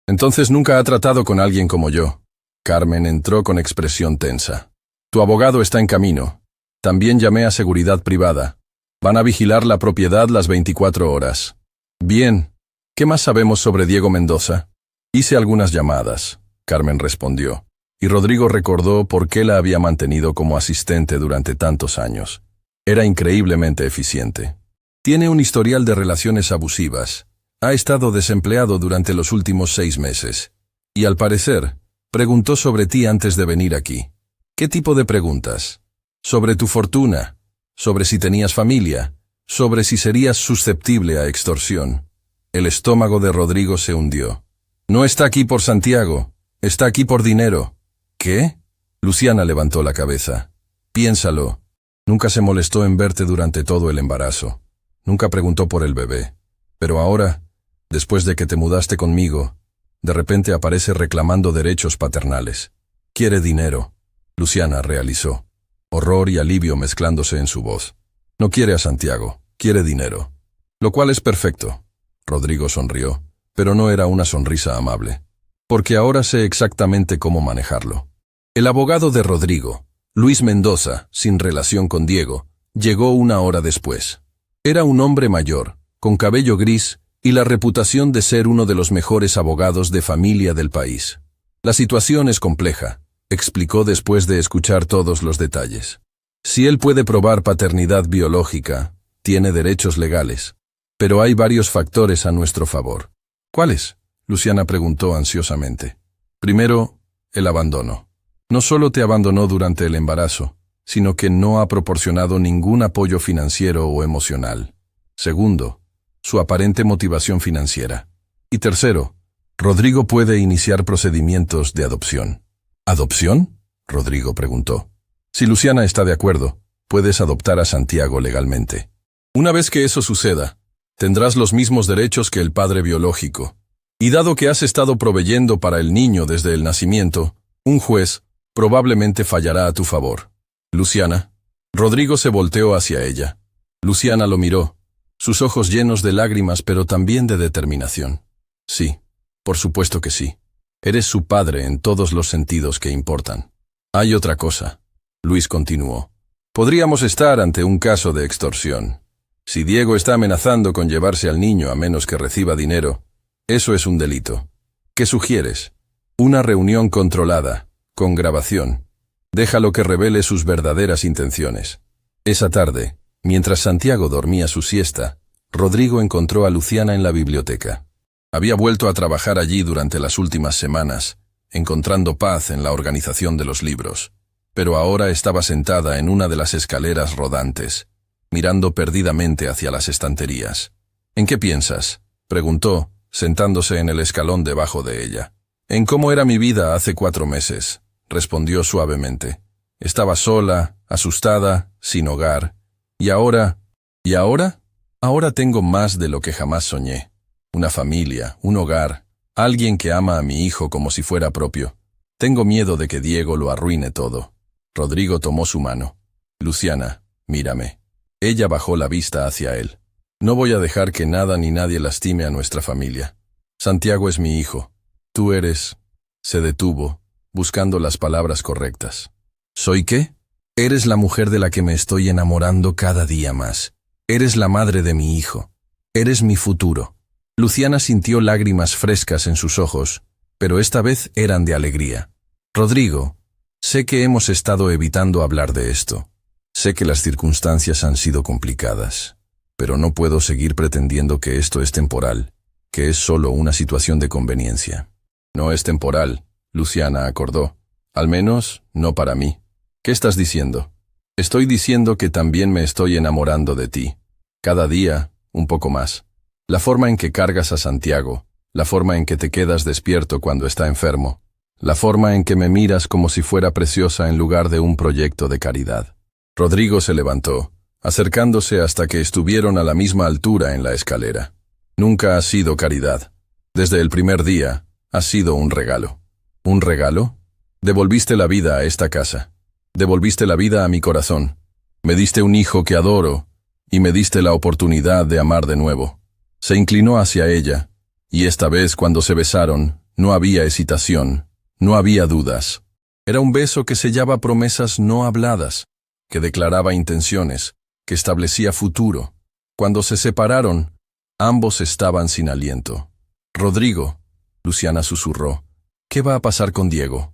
Entonces nunca ha tratado con alguien como yo. Carmen entró con expresión tensa. Tu abogado está en camino. También llamé a seguridad privada. Van a vigilar la propiedad las 24 horas. Bien. ¿Qué más sabemos sobre Diego Mendoza? Hice algunas llamadas, Carmen respondió, y Rodrigo recordó por qué la había mantenido como asistente durante tantos años. Era increíblemente eficiente. Tiene un historial de relaciones abusivas. Ha estado desempleado durante los últimos 6 meses. Y al parecer, preguntó sobre ti antes de venir aquí. ¿Qué tipo de preguntas? Sobre tu fortuna, sobre si tenías familia, sobre si serías susceptible a extorsión. El estómago de Rodrigo se hundió. No está aquí por Santiago, está aquí por dinero. ¿Qué? Luciana levantó la cabeza. Piénsalo. Nunca se molestó en verte durante todo el embarazo. Nunca preguntó por el bebé. Pero ahora, después de que te mudaste conmigo, de repente aparece reclamando derechos paternales. Quiere dinero. Luciana realizó. Horror y alivio mezclándose en su voz. No quiere a Santiago, quiere dinero. Lo cual es perfecto. Rodrigo sonrió, pero no era una sonrisa amable. Porque ahora sé exactamente cómo manejarlo. El abogado de Rodrigo, Luis Mendoza, sin relación con Diego, llegó 1 hora después. Era un hombre mayor, con cabello gris y la reputación de ser uno de los mejores abogados de familia del país. La situación es compleja, explicó después de escuchar todos los detalles. Si él puede probar paternidad biológica, tiene derechos legales. Pero hay varios factores a nuestro favor. ¿Cuáles? Luciana preguntó ansiosamente. Primero, el abandono. No solo te abandonó durante el embarazo, sino que no ha proporcionado ningún apoyo financiero o emocional. Segundo, su aparente motivación financiera. Y tercero, Rodrigo puede iniciar procedimientos de adopción. ¿Adopción? Rodrigo preguntó. Si Luciana está de acuerdo, puedes adoptar a Santiago legalmente. Una vez que eso suceda, Tendrás los mismos derechos que el padre biológico. Y dado que has estado proveyendo para el niño desde el nacimiento, un juez probablemente fallará a tu favor. Luciana. Rodrigo se volteó hacia ella. Luciana lo miró, sus ojos llenos de lágrimas pero también de determinación. Sí, por supuesto que sí. Eres su padre en todos los sentidos que importan. Hay otra cosa, Luis continuó. Podríamos estar ante un caso de extorsión. Si Diego está amenazando con llevarse al niño a menos que reciba dinero, eso es un delito. ¿Qué sugieres? Una reunión controlada, con grabación. Déjalo que revele sus verdaderas intenciones. Esa tarde, mientras Santiago dormía su siesta, Rodrigo encontró a Luciana en la biblioteca. Había vuelto a trabajar allí durante las últimas semanas, encontrando paz en la organización de los libros, pero ahora estaba sentada en una de las escaleras rodantes, mirando perdidamente hacia las estanterías. ¿En qué piensas?, preguntó, sentándose en el escalón debajo de ella. En cómo era mi vida hace 4 meses, respondió suavemente. Estaba sola, asustada, sin hogar. ¿Y ahora? ¿Y ahora? Ahora tengo más de lo que jamás soñé. Una familia, un hogar, alguien que ama a mi hijo como si fuera propio. Tengo miedo de que Diego lo arruine todo. Rodrigo tomó su mano. Luciana, mírame. Ella bajó la vista hacia él. No voy a dejar que nada ni nadie lastime a nuestra familia. Santiago es mi hijo. Tú eres... Se detuvo, buscando las palabras correctas. ¿Soy qué? Eres la mujer de la que me estoy enamorando cada día más. Eres la madre de mi hijo. Eres mi futuro. Luciana sintió lágrimas frescas en sus ojos, pero esta vez eran de alegría. Rodrigo, sé que hemos estado evitando hablar de esto. Sé que las circunstancias han sido complicadas, pero no puedo seguir pretendiendo que esto es temporal, que es solo una situación de conveniencia. No es temporal, Luciana acordó. Al menos, no para mí. ¿Qué estás diciendo? Estoy diciendo que también me estoy enamorando de ti. Cada día, un poco más. La forma en que cargas a Santiago, la forma en que te quedas despierto cuando está enfermo, la forma en que me miras como si fuera preciosa en lugar de un proyecto de caridad. Rodrigo se levantó, acercándose hasta que estuvieron a la misma altura en la escalera. Nunca ha sido caridad. Desde el primer día, ha sido un regalo. ¿Un regalo? Devolviste la vida a esta casa. Devolviste la vida a mi corazón. Me diste un hijo que adoro, y me diste la oportunidad de amar de nuevo. Se inclinó hacia ella, y esta vez cuando se besaron, no había hesitación, no había dudas. Era un beso que sellaba promesas no habladas, que declaraba intenciones, que establecía futuro. Cuando se separaron, ambos estaban sin aliento. Rodrigo, Luciana susurró, ¿qué va a pasar con Diego?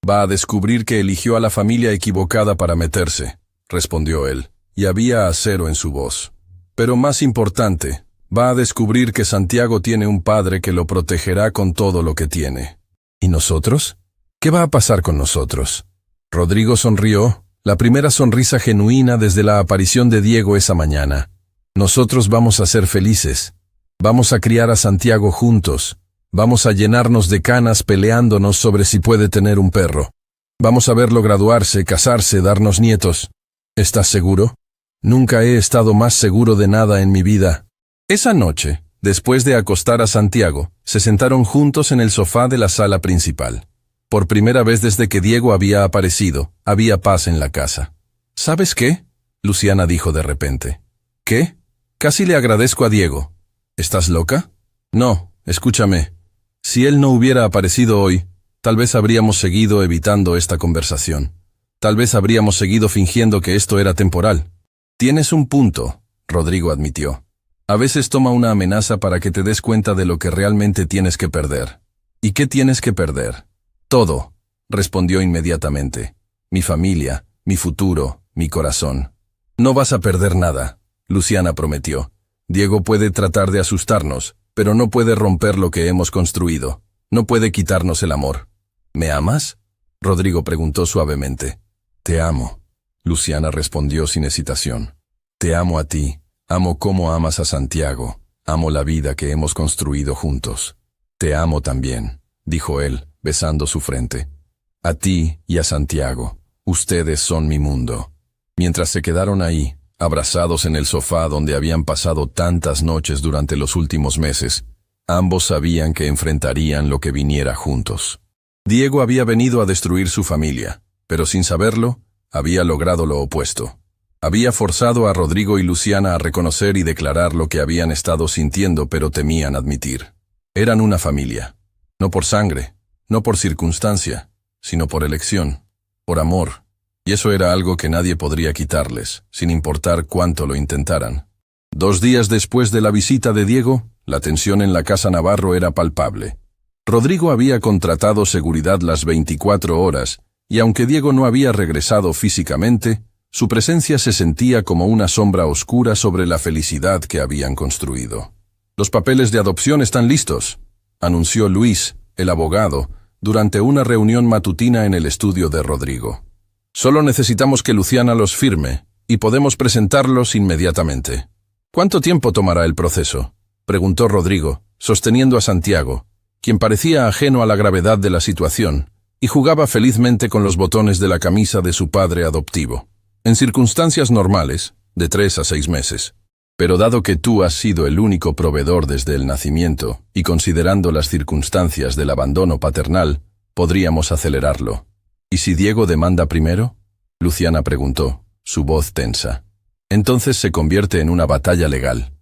Va a descubrir que eligió a la familia equivocada para meterse, respondió él, y había acero en su voz. Pero más importante, va a descubrir que Santiago tiene un padre que lo protegerá con todo lo que tiene. ¿Y nosotros? ¿Qué va a pasar con nosotros? Rodrigo sonrió, la primera sonrisa genuina desde la aparición de Diego esa mañana. Nosotros vamos a ser felices. Vamos a criar a Santiago juntos. Vamos a llenarnos de canas peleándonos sobre si puede tener un perro. Vamos a verlo graduarse, casarse, darnos nietos. ¿Estás seguro? Nunca he estado más seguro de nada en mi vida. Esa noche, después de acostar a Santiago, se sentaron juntos en el sofá de la sala principal. Por primera vez desde que Diego había aparecido, había paz en la casa. ¿Sabes qué?, Luciana dijo de repente. ¿Qué? Casi le agradezco a Diego. ¿Estás loca? No, escúchame. Si él no hubiera aparecido hoy, tal vez habríamos seguido evitando esta conversación. Tal vez habríamos seguido fingiendo que esto era temporal. Tienes un punto, Rodrigo admitió. A veces toma una amenaza para que te des cuenta de lo que realmente tienes que perder. ¿Y qué tienes que perder? Todo, respondió inmediatamente. Mi familia, mi futuro, mi corazón. No vas a perder nada, Luciana prometió. Diego puede tratar de asustarnos, pero no puede romper lo que hemos construido. No puede quitarnos el amor. ¿Me amas?, Rodrigo preguntó suavemente. Te amo, Luciana respondió sin hesitación. Te amo a ti, amo cómo amas a Santiago, amo la vida que hemos construido juntos. Te amo también, dijo él, besando su frente. A ti y a Santiago, ustedes son mi mundo. Mientras se quedaron ahí, Abrazados en el sofá donde habían pasado tantas noches durante los últimos meses, ambos sabían que enfrentarían lo que viniera juntos. Diego había venido a destruir su familia, pero sin saberlo, había logrado lo opuesto. Había forzado a Rodrigo y Luciana a reconocer y declarar lo que habían estado sintiendo pero temían admitir. Eran una familia, no por sangre, no por circunstancia, sino por elección, por amor, y eso era algo que nadie podría quitarles, sin importar cuánto lo intentaran. 2 días después de la visita de Diego, la tensión en la casa Navarro era palpable. Rodrigo había contratado seguridad las 24 horas, y aunque Diego no había regresado físicamente, su presencia se sentía como una sombra oscura sobre la felicidad que habían construido. «Los papeles de adopción están listos», anunció Luis, el abogado, durante una reunión matutina en el estudio de Rodrigo. «Solo necesitamos que Luciana los firme, y podemos presentarlos inmediatamente». «¿Cuánto tiempo tomará el proceso?», preguntó Rodrigo, sosteniendo a Santiago, quien parecía ajeno a la gravedad de la situación, y jugaba felizmente con los botones de la camisa de su padre adoptivo. «En circunstancias normales, de 3 a 6 meses. Pero dado que tú has sido el único proveedor desde el nacimiento, y considerando las circunstancias del abandono paternal, podríamos acelerarlo». «¿Y si Diego demanda primero?», Luciana preguntó, su voz tensa. «Entonces se convierte en una batalla legal.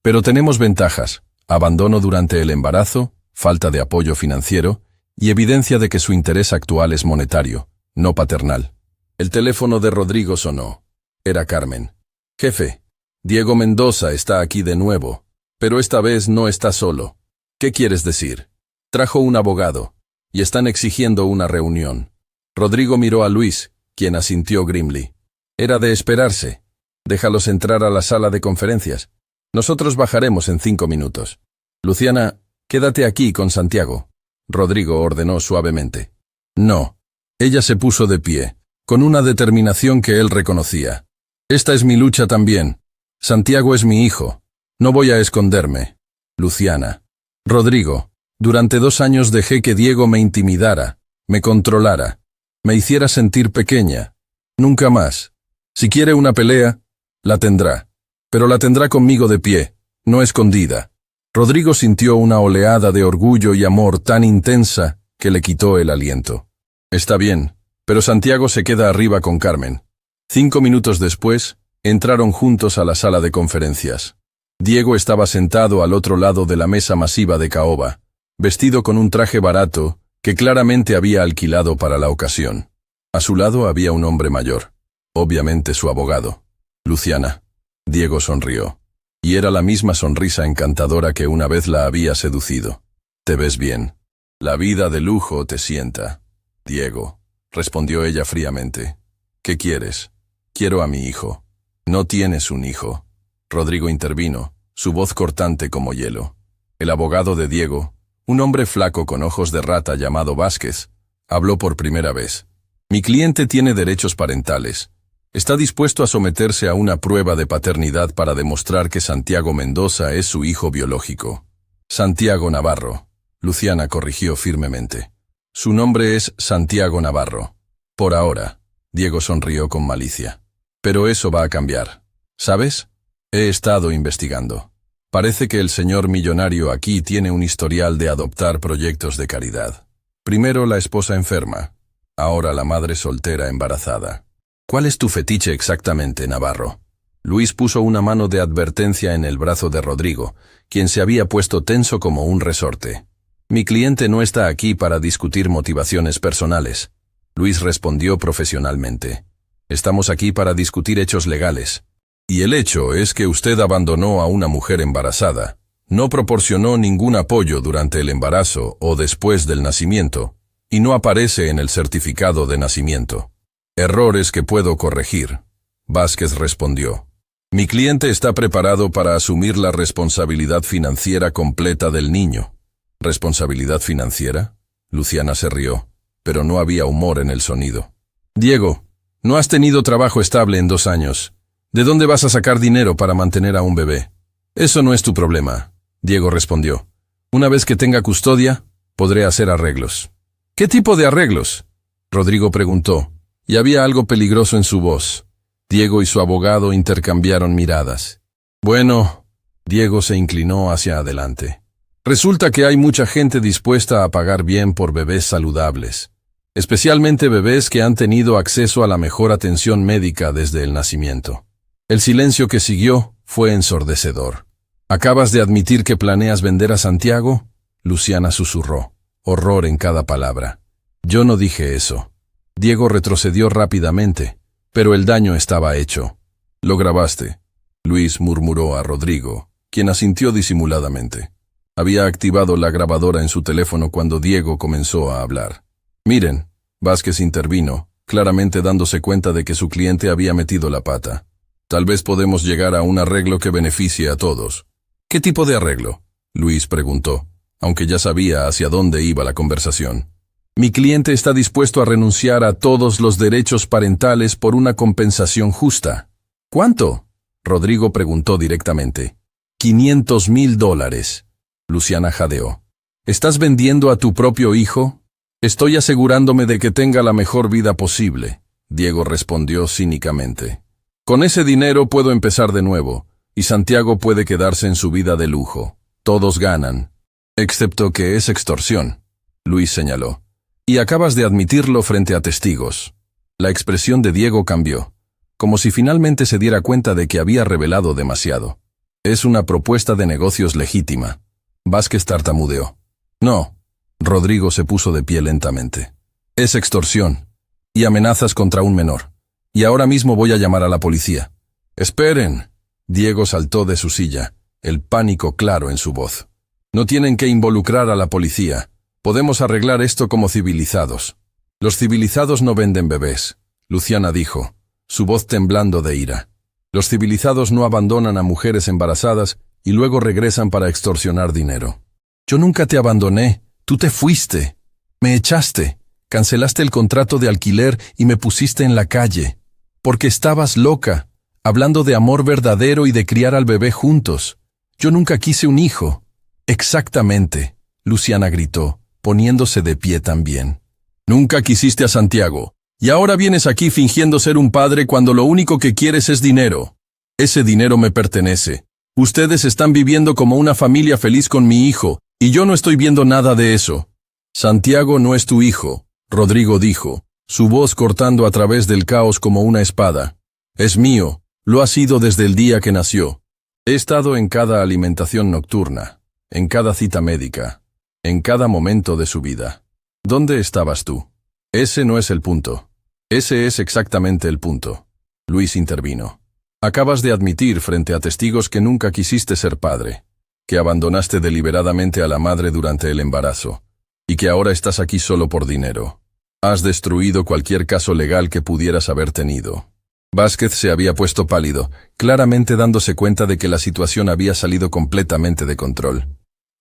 Pero tenemos ventajas: abandono durante el embarazo, falta de apoyo financiero, y evidencia de que su interés actual es monetario, no paternal». El teléfono de Rodrigo sonó. Era Carmen. «Jefe, Diego Mendoza está aquí de nuevo, pero esta vez no está solo». «¿Qué quieres decir?». «Trajo un abogado, y están exigiendo una reunión». Rodrigo miró a Luis, quien asintió grimly. «Era de esperarse. Déjalos entrar a la sala de conferencias. Nosotros bajaremos en 5 minutos. Luciana, quédate aquí con Santiago», Rodrigo ordenó suavemente. «No». Ella se puso de pie, con una determinación que él reconocía. «Esta es mi lucha también. Santiago es mi hijo. No voy a esconderme». «Luciana». «Rodrigo, durante 2 años dejé que Diego me intimidara, me controlara, me hiciera sentir pequeña. Nunca más. Si quiere una pelea, la tendrá. Pero la tendrá conmigo de pie, no escondida». Rodrigo sintió una oleada de orgullo y amor tan intensa que le quitó el aliento. «Está bien, pero Santiago se queda arriba con Carmen». 5 minutos después, entraron juntos a la sala de conferencias. Diego estaba sentado al otro lado de la mesa masiva de caoba, vestido con un traje barato que claramente había alquilado para la ocasión. A su lado había un hombre mayor, obviamente su abogado. «Luciana». Diego sonrió, y era la misma sonrisa encantadora que una vez la había seducido. «Te ves bien. La vida de lujo te sienta». «Diego», respondió ella fríamente. «¿Qué quieres?». «Quiero a mi hijo». «No tienes un hijo». Rodrigo intervino, su voz cortante como hielo. El abogado de Diego, un hombre flaco con ojos de rata llamado Vázquez, habló por primera vez. «Mi cliente tiene derechos parentales. Está dispuesto a someterse a una prueba de paternidad para demostrar que Santiago Mendoza es su hijo biológico». «Santiago Navarro», Luciana corrigió firmemente. «Su nombre es Santiago Navarro. Por ahora». Diego sonrió con malicia. «Pero eso va a cambiar. ¿Sabes? He estado investigando. Parece que el señor millonario aquí tiene un historial de adoptar proyectos de caridad. Primero la esposa enferma, ahora la madre soltera embarazada. ¿Cuál es tu fetiche exactamente, Navarro?». Luis puso una mano de advertencia en el brazo de Rodrigo, quien se había puesto tenso como un resorte. «Mi cliente no está aquí para discutir motivaciones personales», Luis respondió profesionalmente. «Estamos aquí para discutir hechos legales. Y el hecho es que usted abandonó a una mujer embarazada, no proporcionó ningún apoyo durante el embarazo o después del nacimiento, y no aparece en el certificado de nacimiento». «Errores que puedo corregir», Vázquez respondió. «Mi cliente está preparado para asumir la responsabilidad financiera completa del niño». «¿Responsabilidad financiera?». Luciana se rió, pero no había humor en el sonido. «Diego, no has tenido trabajo estable en 2 años. ¿De dónde vas a sacar dinero para mantener a un bebé?». «Eso no es tu problema», Diego respondió. «Una vez que tenga custodia, podré hacer arreglos». «¿Qué tipo de arreglos?», Rodrigo preguntó, y había algo peligroso en su voz. Diego y su abogado intercambiaron miradas. Bueno, Diego se inclinó hacia adelante. Resulta que hay mucha gente dispuesta a pagar bien por bebés saludables, especialmente bebés que han tenido acceso a la mejor atención médica desde el nacimiento. El silencio que siguió fue ensordecedor. ¿Acabas de admitir que planeas vender a Santiago? Luciana susurró, horror en cada palabra. Yo no dije eso. Diego retrocedió rápidamente, pero el daño estaba hecho. Lo grabaste, Luis murmuró a Rodrigo, quien asintió disimuladamente. Había activado la grabadora en su teléfono cuando Diego comenzó a hablar. Miren, Vázquez intervino, claramente dándose cuenta de que su cliente había metido la pata. Tal vez podemos llegar a un arreglo que beneficie a todos. ¿Qué tipo de arreglo? Luis preguntó, aunque ya sabía hacia dónde iba la conversación. Mi cliente está dispuesto a renunciar a todos los derechos parentales por una compensación justa. ¿Cuánto? Rodrigo preguntó directamente. $500,000. Luciana jadeó. ¿Estás vendiendo a tu propio hijo? Estoy asegurándome de que tenga la mejor vida posible, Diego respondió cínicamente. Con ese dinero puedo empezar de nuevo, y Santiago puede quedarse en su vida de lujo. Todos ganan. Excepto que es extorsión, Luis señaló. Y acabas de admitirlo frente a testigos. La expresión de Diego cambió, como si finalmente se diera cuenta de que había revelado demasiado. Es una propuesta de negocios legítima. Vázquez tartamudeó. No. Rodrigo se puso de pie lentamente. Es extorsión. Y amenazas contra un menor. Y ahora mismo voy a llamar a la policía. Esperen. Diego saltó de su silla, el pánico claro en su voz. No tienen que involucrar a la policía. Podemos arreglar esto como civilizados. Los civilizados no venden bebés, Luciana dijo, su voz temblando de ira. Los civilizados no abandonan a mujeres embarazadas y luego regresan para extorsionar dinero. Yo nunca te abandoné, tú te fuiste. Me echaste, cancelaste el contrato de alquiler y me pusiste en la calle. Porque estabas loca, hablando de amor verdadero y de criar al bebé juntos. Yo nunca quise un hijo. Exactamente, Luciana gritó, poniéndose de pie también. Nunca quisiste a Santiago, y ahora vienes aquí fingiendo ser un padre cuando lo único que quieres es dinero. Ese dinero me pertenece. Ustedes están viviendo como una familia feliz con mi hijo, y yo no estoy viendo nada de eso. Santiago no es tu hijo, Rodrigo dijo, su voz cortando a través del caos como una espada. Es mío, lo ha sido desde el día que nació. He estado en cada alimentación nocturna, en cada cita médica, en cada momento de su vida. ¿Dónde estabas tú? Ese no es el punto. Ese es exactamente el punto. Luis intervino. Acabas de admitir frente a testigos que nunca quisiste ser padre, que abandonaste deliberadamente a la madre durante el embarazo, y que ahora estás aquí solo por dinero. Has destruido cualquier caso legal que pudieras haber tenido. Vázquez se había puesto pálido, claramente dándose cuenta de que la situación había salido completamente de control.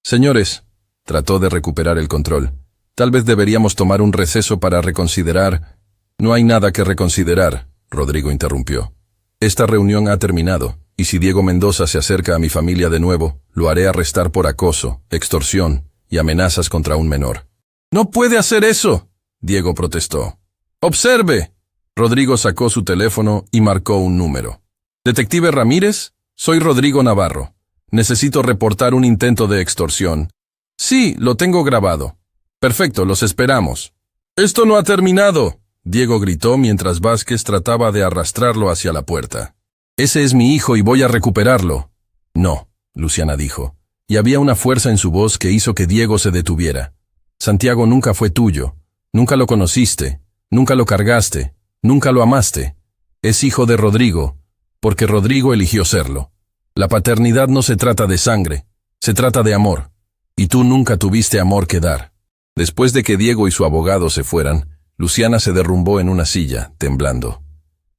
Señores, trató de recuperar el control. Tal vez deberíamos tomar un receso para reconsiderar. No hay nada que reconsiderar, Rodrigo interrumpió. Esta reunión ha terminado, y si Diego Mendoza se acerca a mi familia de nuevo, lo haré arrestar por acoso, extorsión y amenazas contra un menor. ¡No puede hacer eso!, Diego protestó. ¡Observe! Rodrigo sacó su teléfono y marcó un número. «Detective Ramírez, soy Rodrigo Navarro. Necesito reportar un intento de extorsión». «Sí, lo tengo grabado». «Perfecto, los esperamos». «Esto no ha terminado», Diego gritó mientras Vázquez trataba de arrastrarlo hacia la puerta. «Ese es mi hijo y voy a recuperarlo». «No», Luciana dijo, y había una fuerza en su voz que hizo que Diego se detuviera. «Santiago nunca fue tuyo. Nunca lo conociste. Nunca lo cargaste. Nunca lo amaste. Es hijo de Rodrigo, porque Rodrigo eligió serlo. La paternidad no se trata de sangre, se trata de amor. Y tú nunca tuviste amor que dar». Después de que Diego y su abogado se fueran, Luciana se derrumbó en una silla, temblando.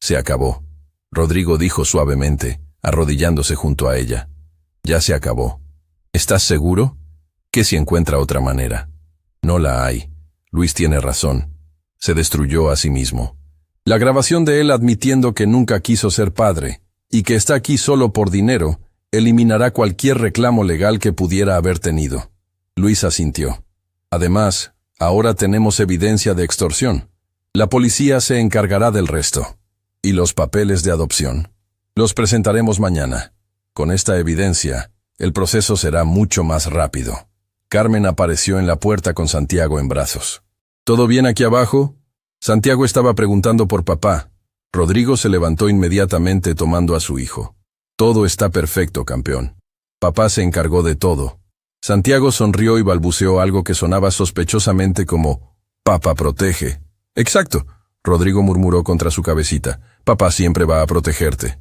«Se acabó», Rodrigo dijo suavemente, arrodillándose junto a ella. «Ya se acabó. ¿Estás seguro? ¿Qué si encuentra otra manera?» «No la hay. Luis tiene razón. Se destruyó a sí mismo». La grabación de él admitiendo que nunca quiso ser padre, y que está aquí solo por dinero, eliminará cualquier reclamo legal que pudiera haber tenido. Luis asintió. Además, ahora tenemos evidencia de extorsión. La policía se encargará del resto. ¿Y los papeles de adopción? Los presentaremos mañana. Con esta evidencia, el proceso será mucho más rápido. Carmen apareció en la puerta con Santiago en brazos. ¿Todo bien aquí abajo? Santiago estaba preguntando por papá. Rodrigo se levantó inmediatamente tomando a su hijo. Todo está perfecto, campeón. Papá se encargó de todo. Santiago sonrió y balbuceó algo que sonaba sospechosamente como «Papá protege». «Exacto», Rodrigo murmuró contra su cabecita. «Papá siempre va a protegerte».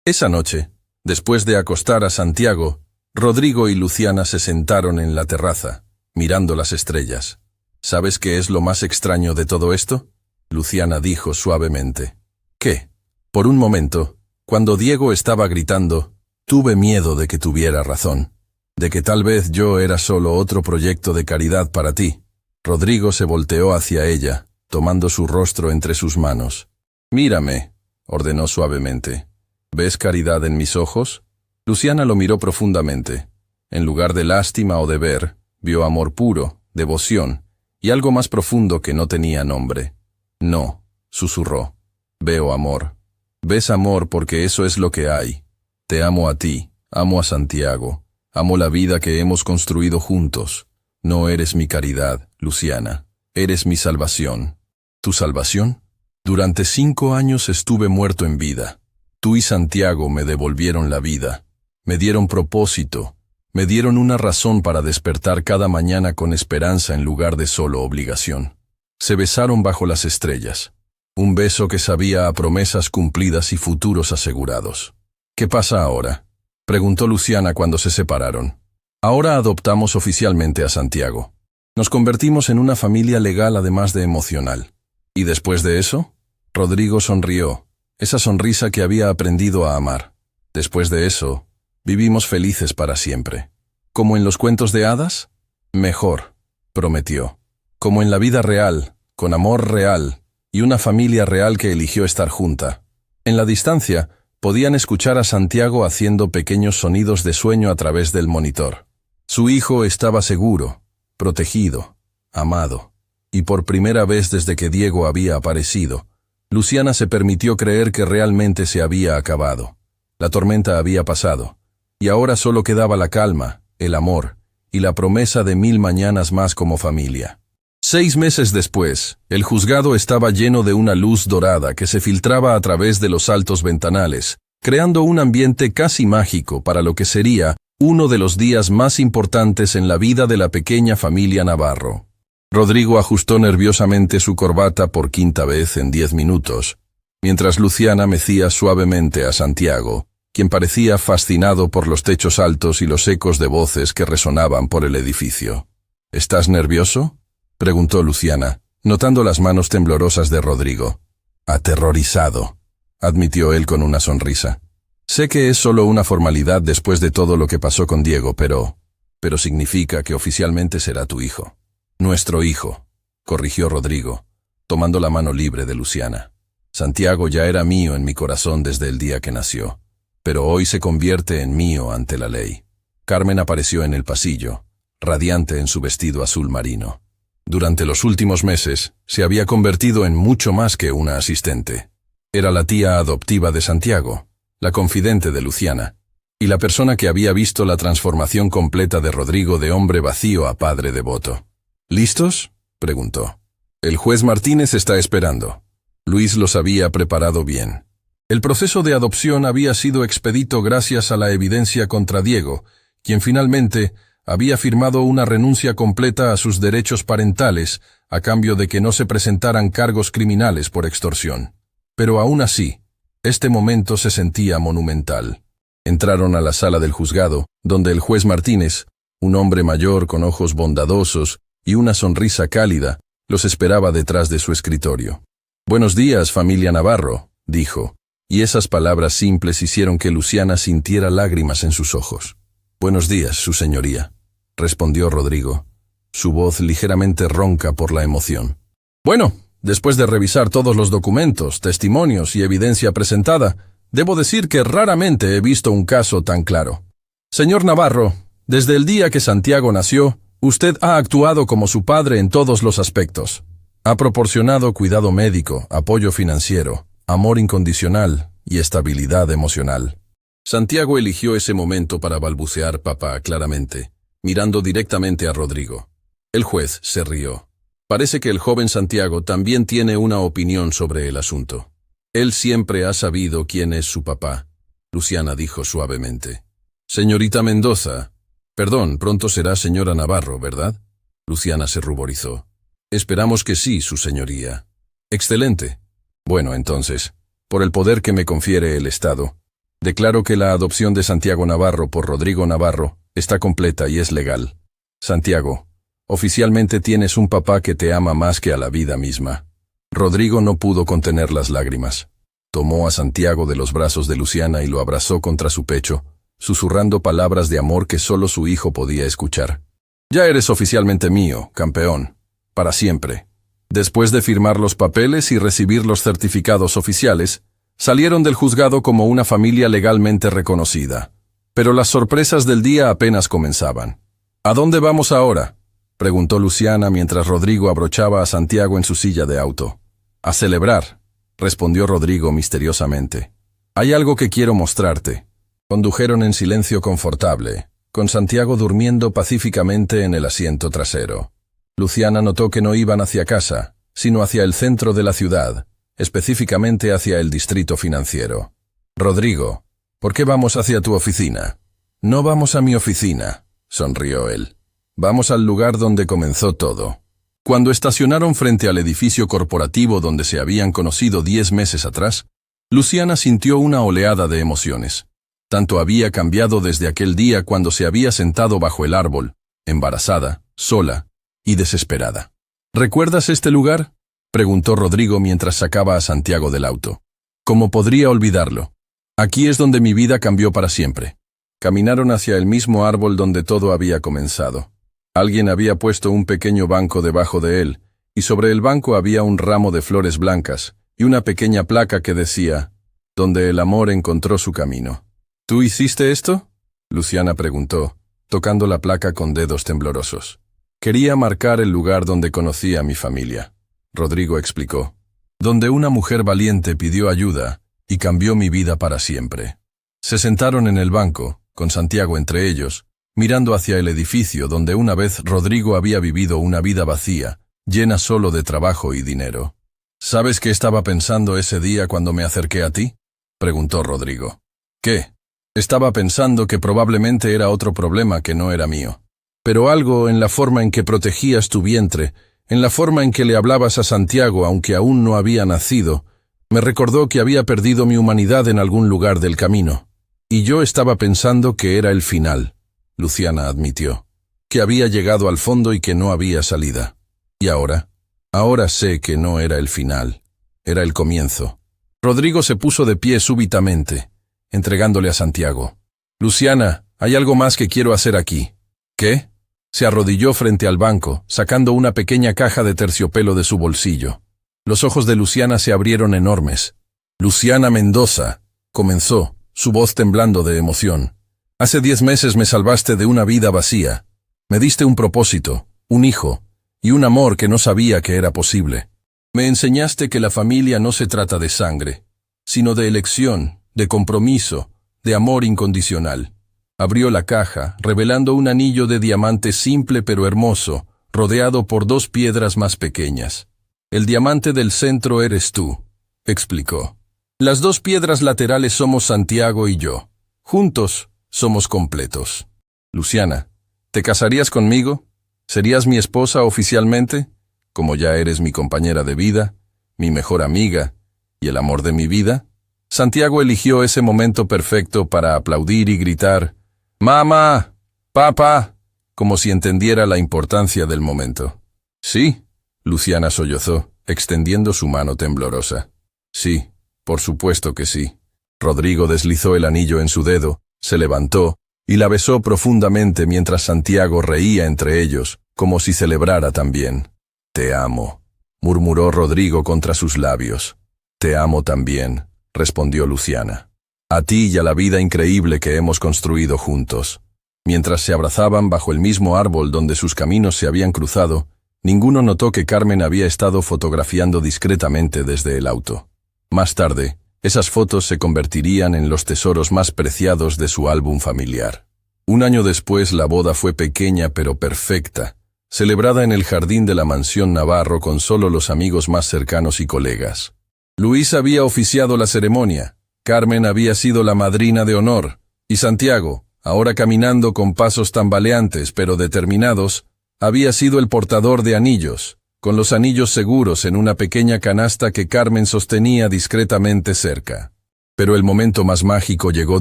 Esa noche, después de acostar a Santiago, Rodrigo y Luciana se sentaron en la terraza, mirando las estrellas. ¿Sabes qué es lo más extraño de todo esto? Luciana dijo suavemente. ¿Qué? Por un momento, cuando Diego estaba gritando, tuve miedo de que tuviera razón, de que tal vez yo era solo otro proyecto de caridad para ti. Rodrigo se volteó hacia ella, tomando su rostro entre sus manos. «Mírame», ordenó suavemente. ¿Ves caridad en mis ojos? Luciana lo miró profundamente. En lugar de lástima o de ver, vio amor puro, devoción, y algo más profundo que no tenía nombre. «No», susurró. «Veo amor. Ves amor porque eso es lo que hay. Te amo a ti, amo a Santiago, amo la vida que hemos construido juntos. No eres mi caridad, Luciana. Eres mi salvación». ¿Tu salvación? Durante 5 años estuve muerto en vida. Tú y Santiago me devolvieron la vida, me dieron propósito, me dieron una razón para despertar cada mañana con esperanza en lugar de solo obligación. Se besaron bajo las estrellas, un beso que sabía a promesas cumplidas y futuros asegurados. ¿Qué pasa ahora?, preguntó Luciana cuando se separaron. Ahora adoptamos oficialmente a Santiago. Nos convertimos en una familia legal además de emocional. ¿Y después de eso? Rodrigo sonrió. Esa sonrisa que había aprendido a amar. Después de eso, vivimos felices para siempre. ¿Como en los cuentos de hadas? Mejor, prometió. Como en la vida real, con amor real, y una familia real que eligió estar junta. En la distancia, podían escuchar a Santiago haciendo pequeños sonidos de sueño a través del monitor. Su hijo estaba seguro, protegido, amado. Y por primera vez desde que Diego había aparecido, Luciana se permitió creer que realmente se había acabado. La tormenta había pasado, y ahora solo quedaba la calma, el amor, y la promesa de 1000 mañanas más como familia. 6 meses después, el juzgado estaba lleno de una luz dorada que se filtraba a través de los altos ventanales, creando un ambiente casi mágico para lo que sería uno de los días más importantes en la vida de la pequeña familia Navarro. Rodrigo ajustó nerviosamente su corbata por 5ª vez en 10 minutos, mientras Luciana mecía suavemente a Santiago, quien parecía fascinado por los techos altos y los ecos de voces que resonaban por el edificio. ¿Estás nervioso?, preguntó Luciana, notando las manos temblorosas de Rodrigo. Aterrorizado, admitió él con una sonrisa. Sé que es solo una formalidad después de todo lo que pasó con Diego, pero significa que oficialmente será tu hijo. Nuestro hijo, corrigió Rodrigo, tomando la mano libre de Luciana. Santiago ya era mío en mi corazón desde el día que nació, pero hoy se convierte en mío ante la ley. Carmen apareció en el pasillo, radiante en su vestido azul marino. Durante los últimos meses, se había convertido en mucho más que una asistente. Era la tía adoptiva de Santiago, la confidente de Luciana, y la persona que había visto la transformación completa de Rodrigo de hombre vacío a padre devoto. ¿Listos?, preguntó. El juez Martínez está esperando. Luis los había preparado bien. El proceso de adopción había sido expedito gracias a la evidencia contra Diego, quien finalmente había firmado una renuncia completa a sus derechos parentales a cambio de que no se presentaran cargos criminales por extorsión. Pero aún así, este momento se sentía monumental. Entraron a la sala del juzgado, donde el juez Martínez, un hombre mayor con ojos bondadosos y una sonrisa cálida, los esperaba detrás de su escritorio. «Buenos días, familia Navarro», dijo, y esas palabras simples hicieron que Luciana sintiera lágrimas en sus ojos. «Buenos días, su señoría», respondió Rodrigo, su voz ligeramente ronca por la emoción. «Bueno, después de revisar todos los documentos, testimonios y evidencia presentada, debo decir que raramente he visto un caso tan claro. Señor Navarro, desde el día que Santiago nació, usted ha actuado como su padre en todos los aspectos. Ha proporcionado cuidado médico, apoyo financiero, amor incondicional y estabilidad emocional. Santiago eligió ese momento para balbucear papá claramente, mirando directamente a Rodrigo. El juez se rió. Parece que el joven Santiago también tiene una opinión sobre el asunto. Él siempre ha sabido quién es su papá, Luciana dijo suavemente. Señorita Mendoza. Perdón, pronto será señora Navarro, ¿verdad? Luciana se ruborizó. Esperamos que sí, su señoría. Excelente. Bueno, entonces, por el poder que me confiere el Estado, declaro que la adopción de Santiago Navarro por Rodrigo Navarro está completa y es legal. Santiago, oficialmente tienes un papá que te ama más que a la vida misma. Rodrigo no pudo contener las lágrimas. Tomó a Santiago de los brazos de Luciana y lo abrazó contra su pecho, susurrando palabras de amor que solo su hijo podía escuchar. Ya eres oficialmente mío, campeón, para siempre. Después de firmar los papeles y recibir los certificados oficiales, salieron del juzgado como una familia legalmente reconocida. Pero las sorpresas del día apenas comenzaban. ¿A dónde vamos ahora?, preguntó Luciana mientras Rodrigo abrochaba a Santiago en su silla de auto. A celebrar, respondió Rodrigo misteriosamente. Hay algo que quiero mostrarte. Condujeron en silencio confortable, con Santiago durmiendo pacíficamente en el asiento trasero. Luciana notó que no iban hacia casa, sino hacia el centro de la ciudad, específicamente hacia el distrito financiero. Rodrigo, ¿por qué vamos hacia tu oficina? No vamos a mi oficina, sonrió él. Vamos al lugar donde comenzó todo. Cuando estacionaron frente al edificio corporativo donde se habían conocido 10 meses atrás, Luciana sintió una oleada de emociones. Tanto había cambiado desde aquel día cuando se había sentado bajo el árbol, embarazada, sola y desesperada. ¿Recuerdas este lugar?, preguntó Rodrigo mientras sacaba a Santiago del auto. ¿Cómo podría olvidarlo? Aquí es donde mi vida cambió para siempre. Caminaron hacia el mismo árbol donde todo había comenzado. Alguien había puesto un pequeño banco debajo de él, y sobre el banco había un ramo de flores blancas y una pequeña placa que decía, «Donde el amor encontró su camino». ¿Tú hiciste esto?, Luciana preguntó, tocando la placa con dedos temblorosos. Quería marcar el lugar donde conocí a mi familia, Rodrigo explicó. Donde una mujer valiente pidió ayuda y cambió mi vida para siempre. Se sentaron en el banco, con Santiago entre ellos, mirando hacia el edificio donde una vez Rodrigo había vivido una vida vacía, llena solo de trabajo y dinero. ¿Sabes qué estaba pensando ese día cuando me acerqué a ti?, preguntó Rodrigo. ¿Qué? Estaba pensando que probablemente era otro problema que no era mío. Pero algo en la forma en que protegías tu vientre, en la forma en que le hablabas a Santiago aunque aún no había nacido, me recordó que había perdido mi humanidad en algún lugar del camino. Y yo estaba pensando que era el final, Luciana admitió, que había llegado al fondo y que no había salida. ¿Y ahora? Ahora sé que no era el final, era el comienzo. Rodrigo se puso de pie súbitamente, entregándole a Santiago. Luciana, hay algo más que quiero hacer aquí. ¿Qué? Se arrodilló frente al banco, sacando una pequeña caja de terciopelo de su bolsillo. Los ojos de Luciana se abrieron enormes. Luciana Mendoza, comenzó, su voz temblando de emoción. Hace 10 meses me salvaste de una vida vacía. Me diste un propósito, un hijo, y un amor que no sabía que era posible. Me enseñaste que la familia no se trata de sangre, sino de elección, de compromiso, de amor incondicional. Abrió la caja, revelando un anillo de diamante simple pero hermoso, rodeado por 2 piedras más pequeñas. El diamante del centro eres tú, explicó. Las 2 piedras laterales somos Santiago y yo. Juntos somos completos. Luciana, ¿te casarías conmigo? ¿Serías mi esposa oficialmente? Como ya eres mi compañera de vida, mi mejor amiga y el amor de mi vida. Santiago eligió ese momento perfecto para aplaudir y gritar, «¡Mamá! ¡Papá!», como si entendiera la importancia del momento. «Sí», Luciana sollozó, extendiendo su mano temblorosa. «Sí, por supuesto que sí». Rodrigo deslizó el anillo en su dedo, se levantó y la besó profundamente mientras Santiago reía entre ellos, como si celebrara también. «Te amo», murmuró Rodrigo contra sus labios. «Te amo también», respondió Luciana. «A ti y a la vida increíble que hemos construido juntos». Mientras se abrazaban bajo el mismo árbol donde sus caminos se habían cruzado, ninguno notó que Carmen había estado fotografiando discretamente desde el auto. Más tarde, esas fotos se convertirían en los tesoros más preciados de su álbum familiar. Un año después la boda fue pequeña pero perfecta, celebrada en el jardín de la mansión Navarro con solo los amigos más cercanos y colegas. Luis había oficiado la ceremonia, Carmen había sido la madrina de honor, y Santiago, ahora caminando con pasos tambaleantes pero determinados, había sido el portador de anillos, con los anillos seguros en una pequeña canasta que Carmen sostenía discretamente cerca. Pero el momento más mágico llegó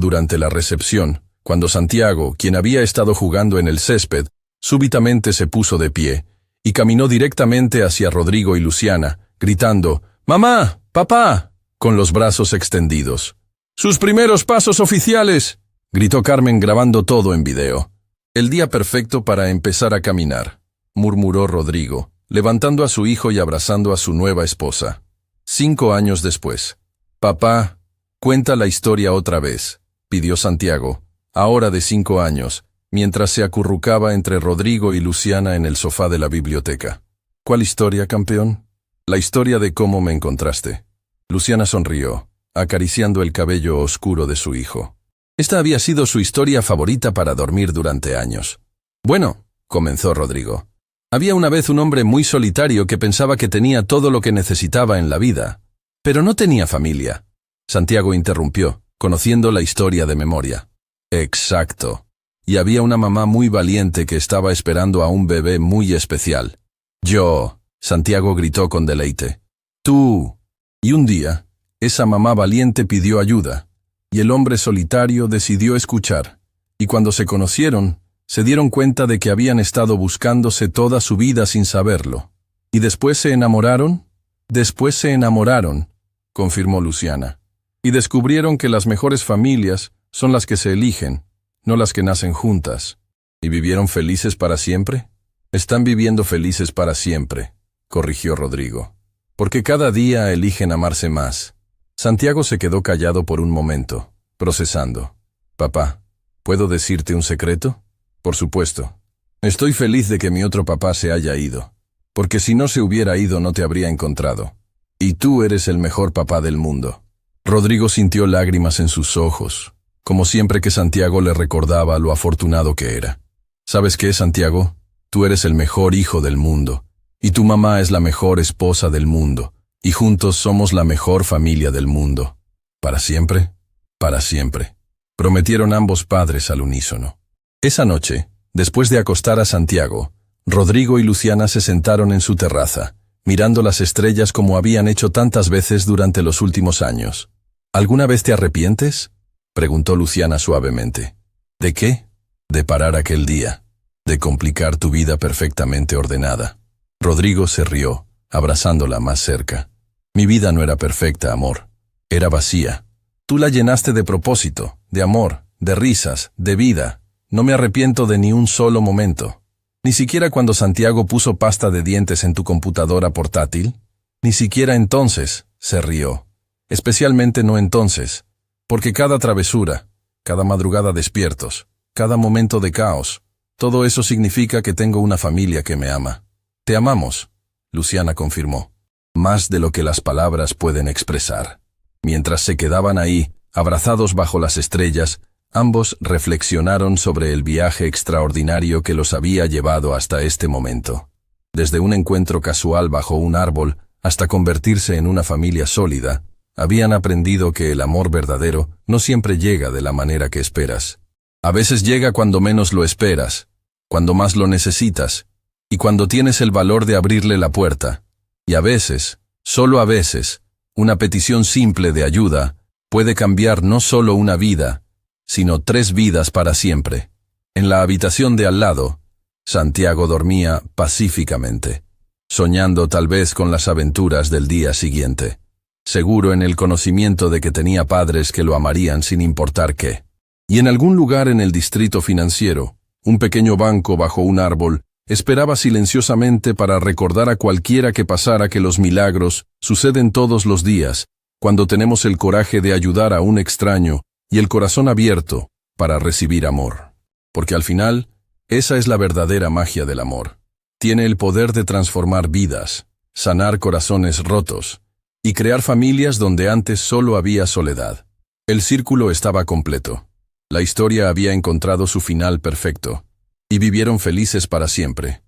durante la recepción, cuando Santiago, quien había estado jugando en el césped, súbitamente se puso de pie, y caminó directamente hacia Rodrigo y Luciana, gritando, «¡Mamá! ¡Papá!», con los brazos extendidos. «¡Sus primeros pasos oficiales!», gritó Carmen grabando todo en video. «El día perfecto para empezar a caminar», murmuró Rodrigo, levantando a su hijo y abrazando a su nueva esposa. 5 años después. «Papá, cuenta la historia otra vez», pidió Santiago, ahora de 5 años, mientras se acurrucaba entre Rodrigo y Luciana en el sofá de la biblioteca. «¿Cuál historia, campeón?» «La historia de cómo me encontraste». Luciana sonrió, acariciando el cabello oscuro de su hijo. Esta había sido su historia favorita para dormir durante años. «Bueno», comenzó Rodrigo, «había una vez un hombre muy solitario que pensaba que tenía todo lo que necesitaba en la vida, pero no tenía familia». Santiago interrumpió, conociendo la historia de memoria. «Exacto. Y había una mamá muy valiente que estaba esperando a un bebé muy especial. Yo», Santiago gritó con deleite. «Tú». Y un día, esa mamá valiente pidió ayuda, y el hombre solitario decidió escuchar, y cuando se conocieron, se dieron cuenta de que habían estado buscándose toda su vida sin saberlo. ¿Y después se enamoraron? Después se enamoraron, confirmó Luciana. Y descubrieron que las mejores familias son las que se eligen, no las que nacen juntas. ¿Y vivieron felices para siempre? Están viviendo felices para siempre, corrigió Rodrigo. Porque cada día eligen amarse más. Santiago se quedó callado por un momento, procesando. «Papá, ¿puedo decirte un secreto?» «Por supuesto. Estoy feliz de que mi otro papá se haya ido, porque si no se hubiera ido no te habría encontrado. Y tú eres el mejor papá del mundo». Rodrigo sintió lágrimas en sus ojos, como siempre que Santiago le recordaba lo afortunado que era. «¿Sabes qué, Santiago? Tú eres el mejor hijo del mundo, y tu mamá es la mejor esposa del mundo, y juntos somos la mejor familia del mundo. ¿Para siempre? Para siempre», prometieron ambos padres al unísono. Esa noche, después de acostar a Santiago, Rodrigo y Luciana se sentaron en su terraza, mirando las estrellas como habían hecho tantas veces durante los últimos años. «¿Alguna vez te arrepientes?», preguntó Luciana suavemente. «¿De qué?». «De parar aquel día, de complicar tu vida perfectamente ordenada». Rodrigo se rió, abrazándola más cerca. «Mi vida no era perfecta, amor. Era vacía. Tú la llenaste de propósito, de amor, de risas, de vida. No me arrepiento de ni un solo momento. Ni siquiera cuando Santiago puso pasta de dientes en tu computadora portátil. Ni siquiera entonces», se rió. «Especialmente no entonces, porque cada travesura, cada madrugada despiertos, cada momento de caos, todo eso significa que tengo una familia que me ama». «Te amamos», Luciana confirmó, «más de lo que las palabras pueden expresar». Mientras se quedaban ahí, abrazados bajo las estrellas, ambos reflexionaron sobre el viaje extraordinario que los había llevado hasta este momento. Desde un encuentro casual bajo un árbol hasta convertirse en una familia sólida, habían aprendido que el amor verdadero no siempre llega de la manera que esperas. A veces llega cuando menos lo esperas, cuando más lo necesitas, y cuando tienes el valor de abrirle la puerta. Y a veces, solo a veces, una petición simple de ayuda puede cambiar no solo una vida, sino 3 vidas para siempre. En la habitación de al lado, Santiago dormía pacíficamente, soñando tal vez con las aventuras del día siguiente, seguro en el conocimiento de que tenía padres que lo amarían sin importar qué. Y en algún lugar en el distrito financiero, un pequeño banco bajo un árbol esperaba silenciosamente para recordar a cualquiera que pasara que los milagros suceden todos los días, cuando tenemos el coraje de ayudar a un extraño y el corazón abierto para recibir amor. Porque al final, esa es la verdadera magia del amor. Tiene el poder de transformar vidas, sanar corazones rotos y crear familias donde antes solo había soledad. El círculo estaba completo. La historia había encontrado su final perfecto, y vivieron felices para siempre.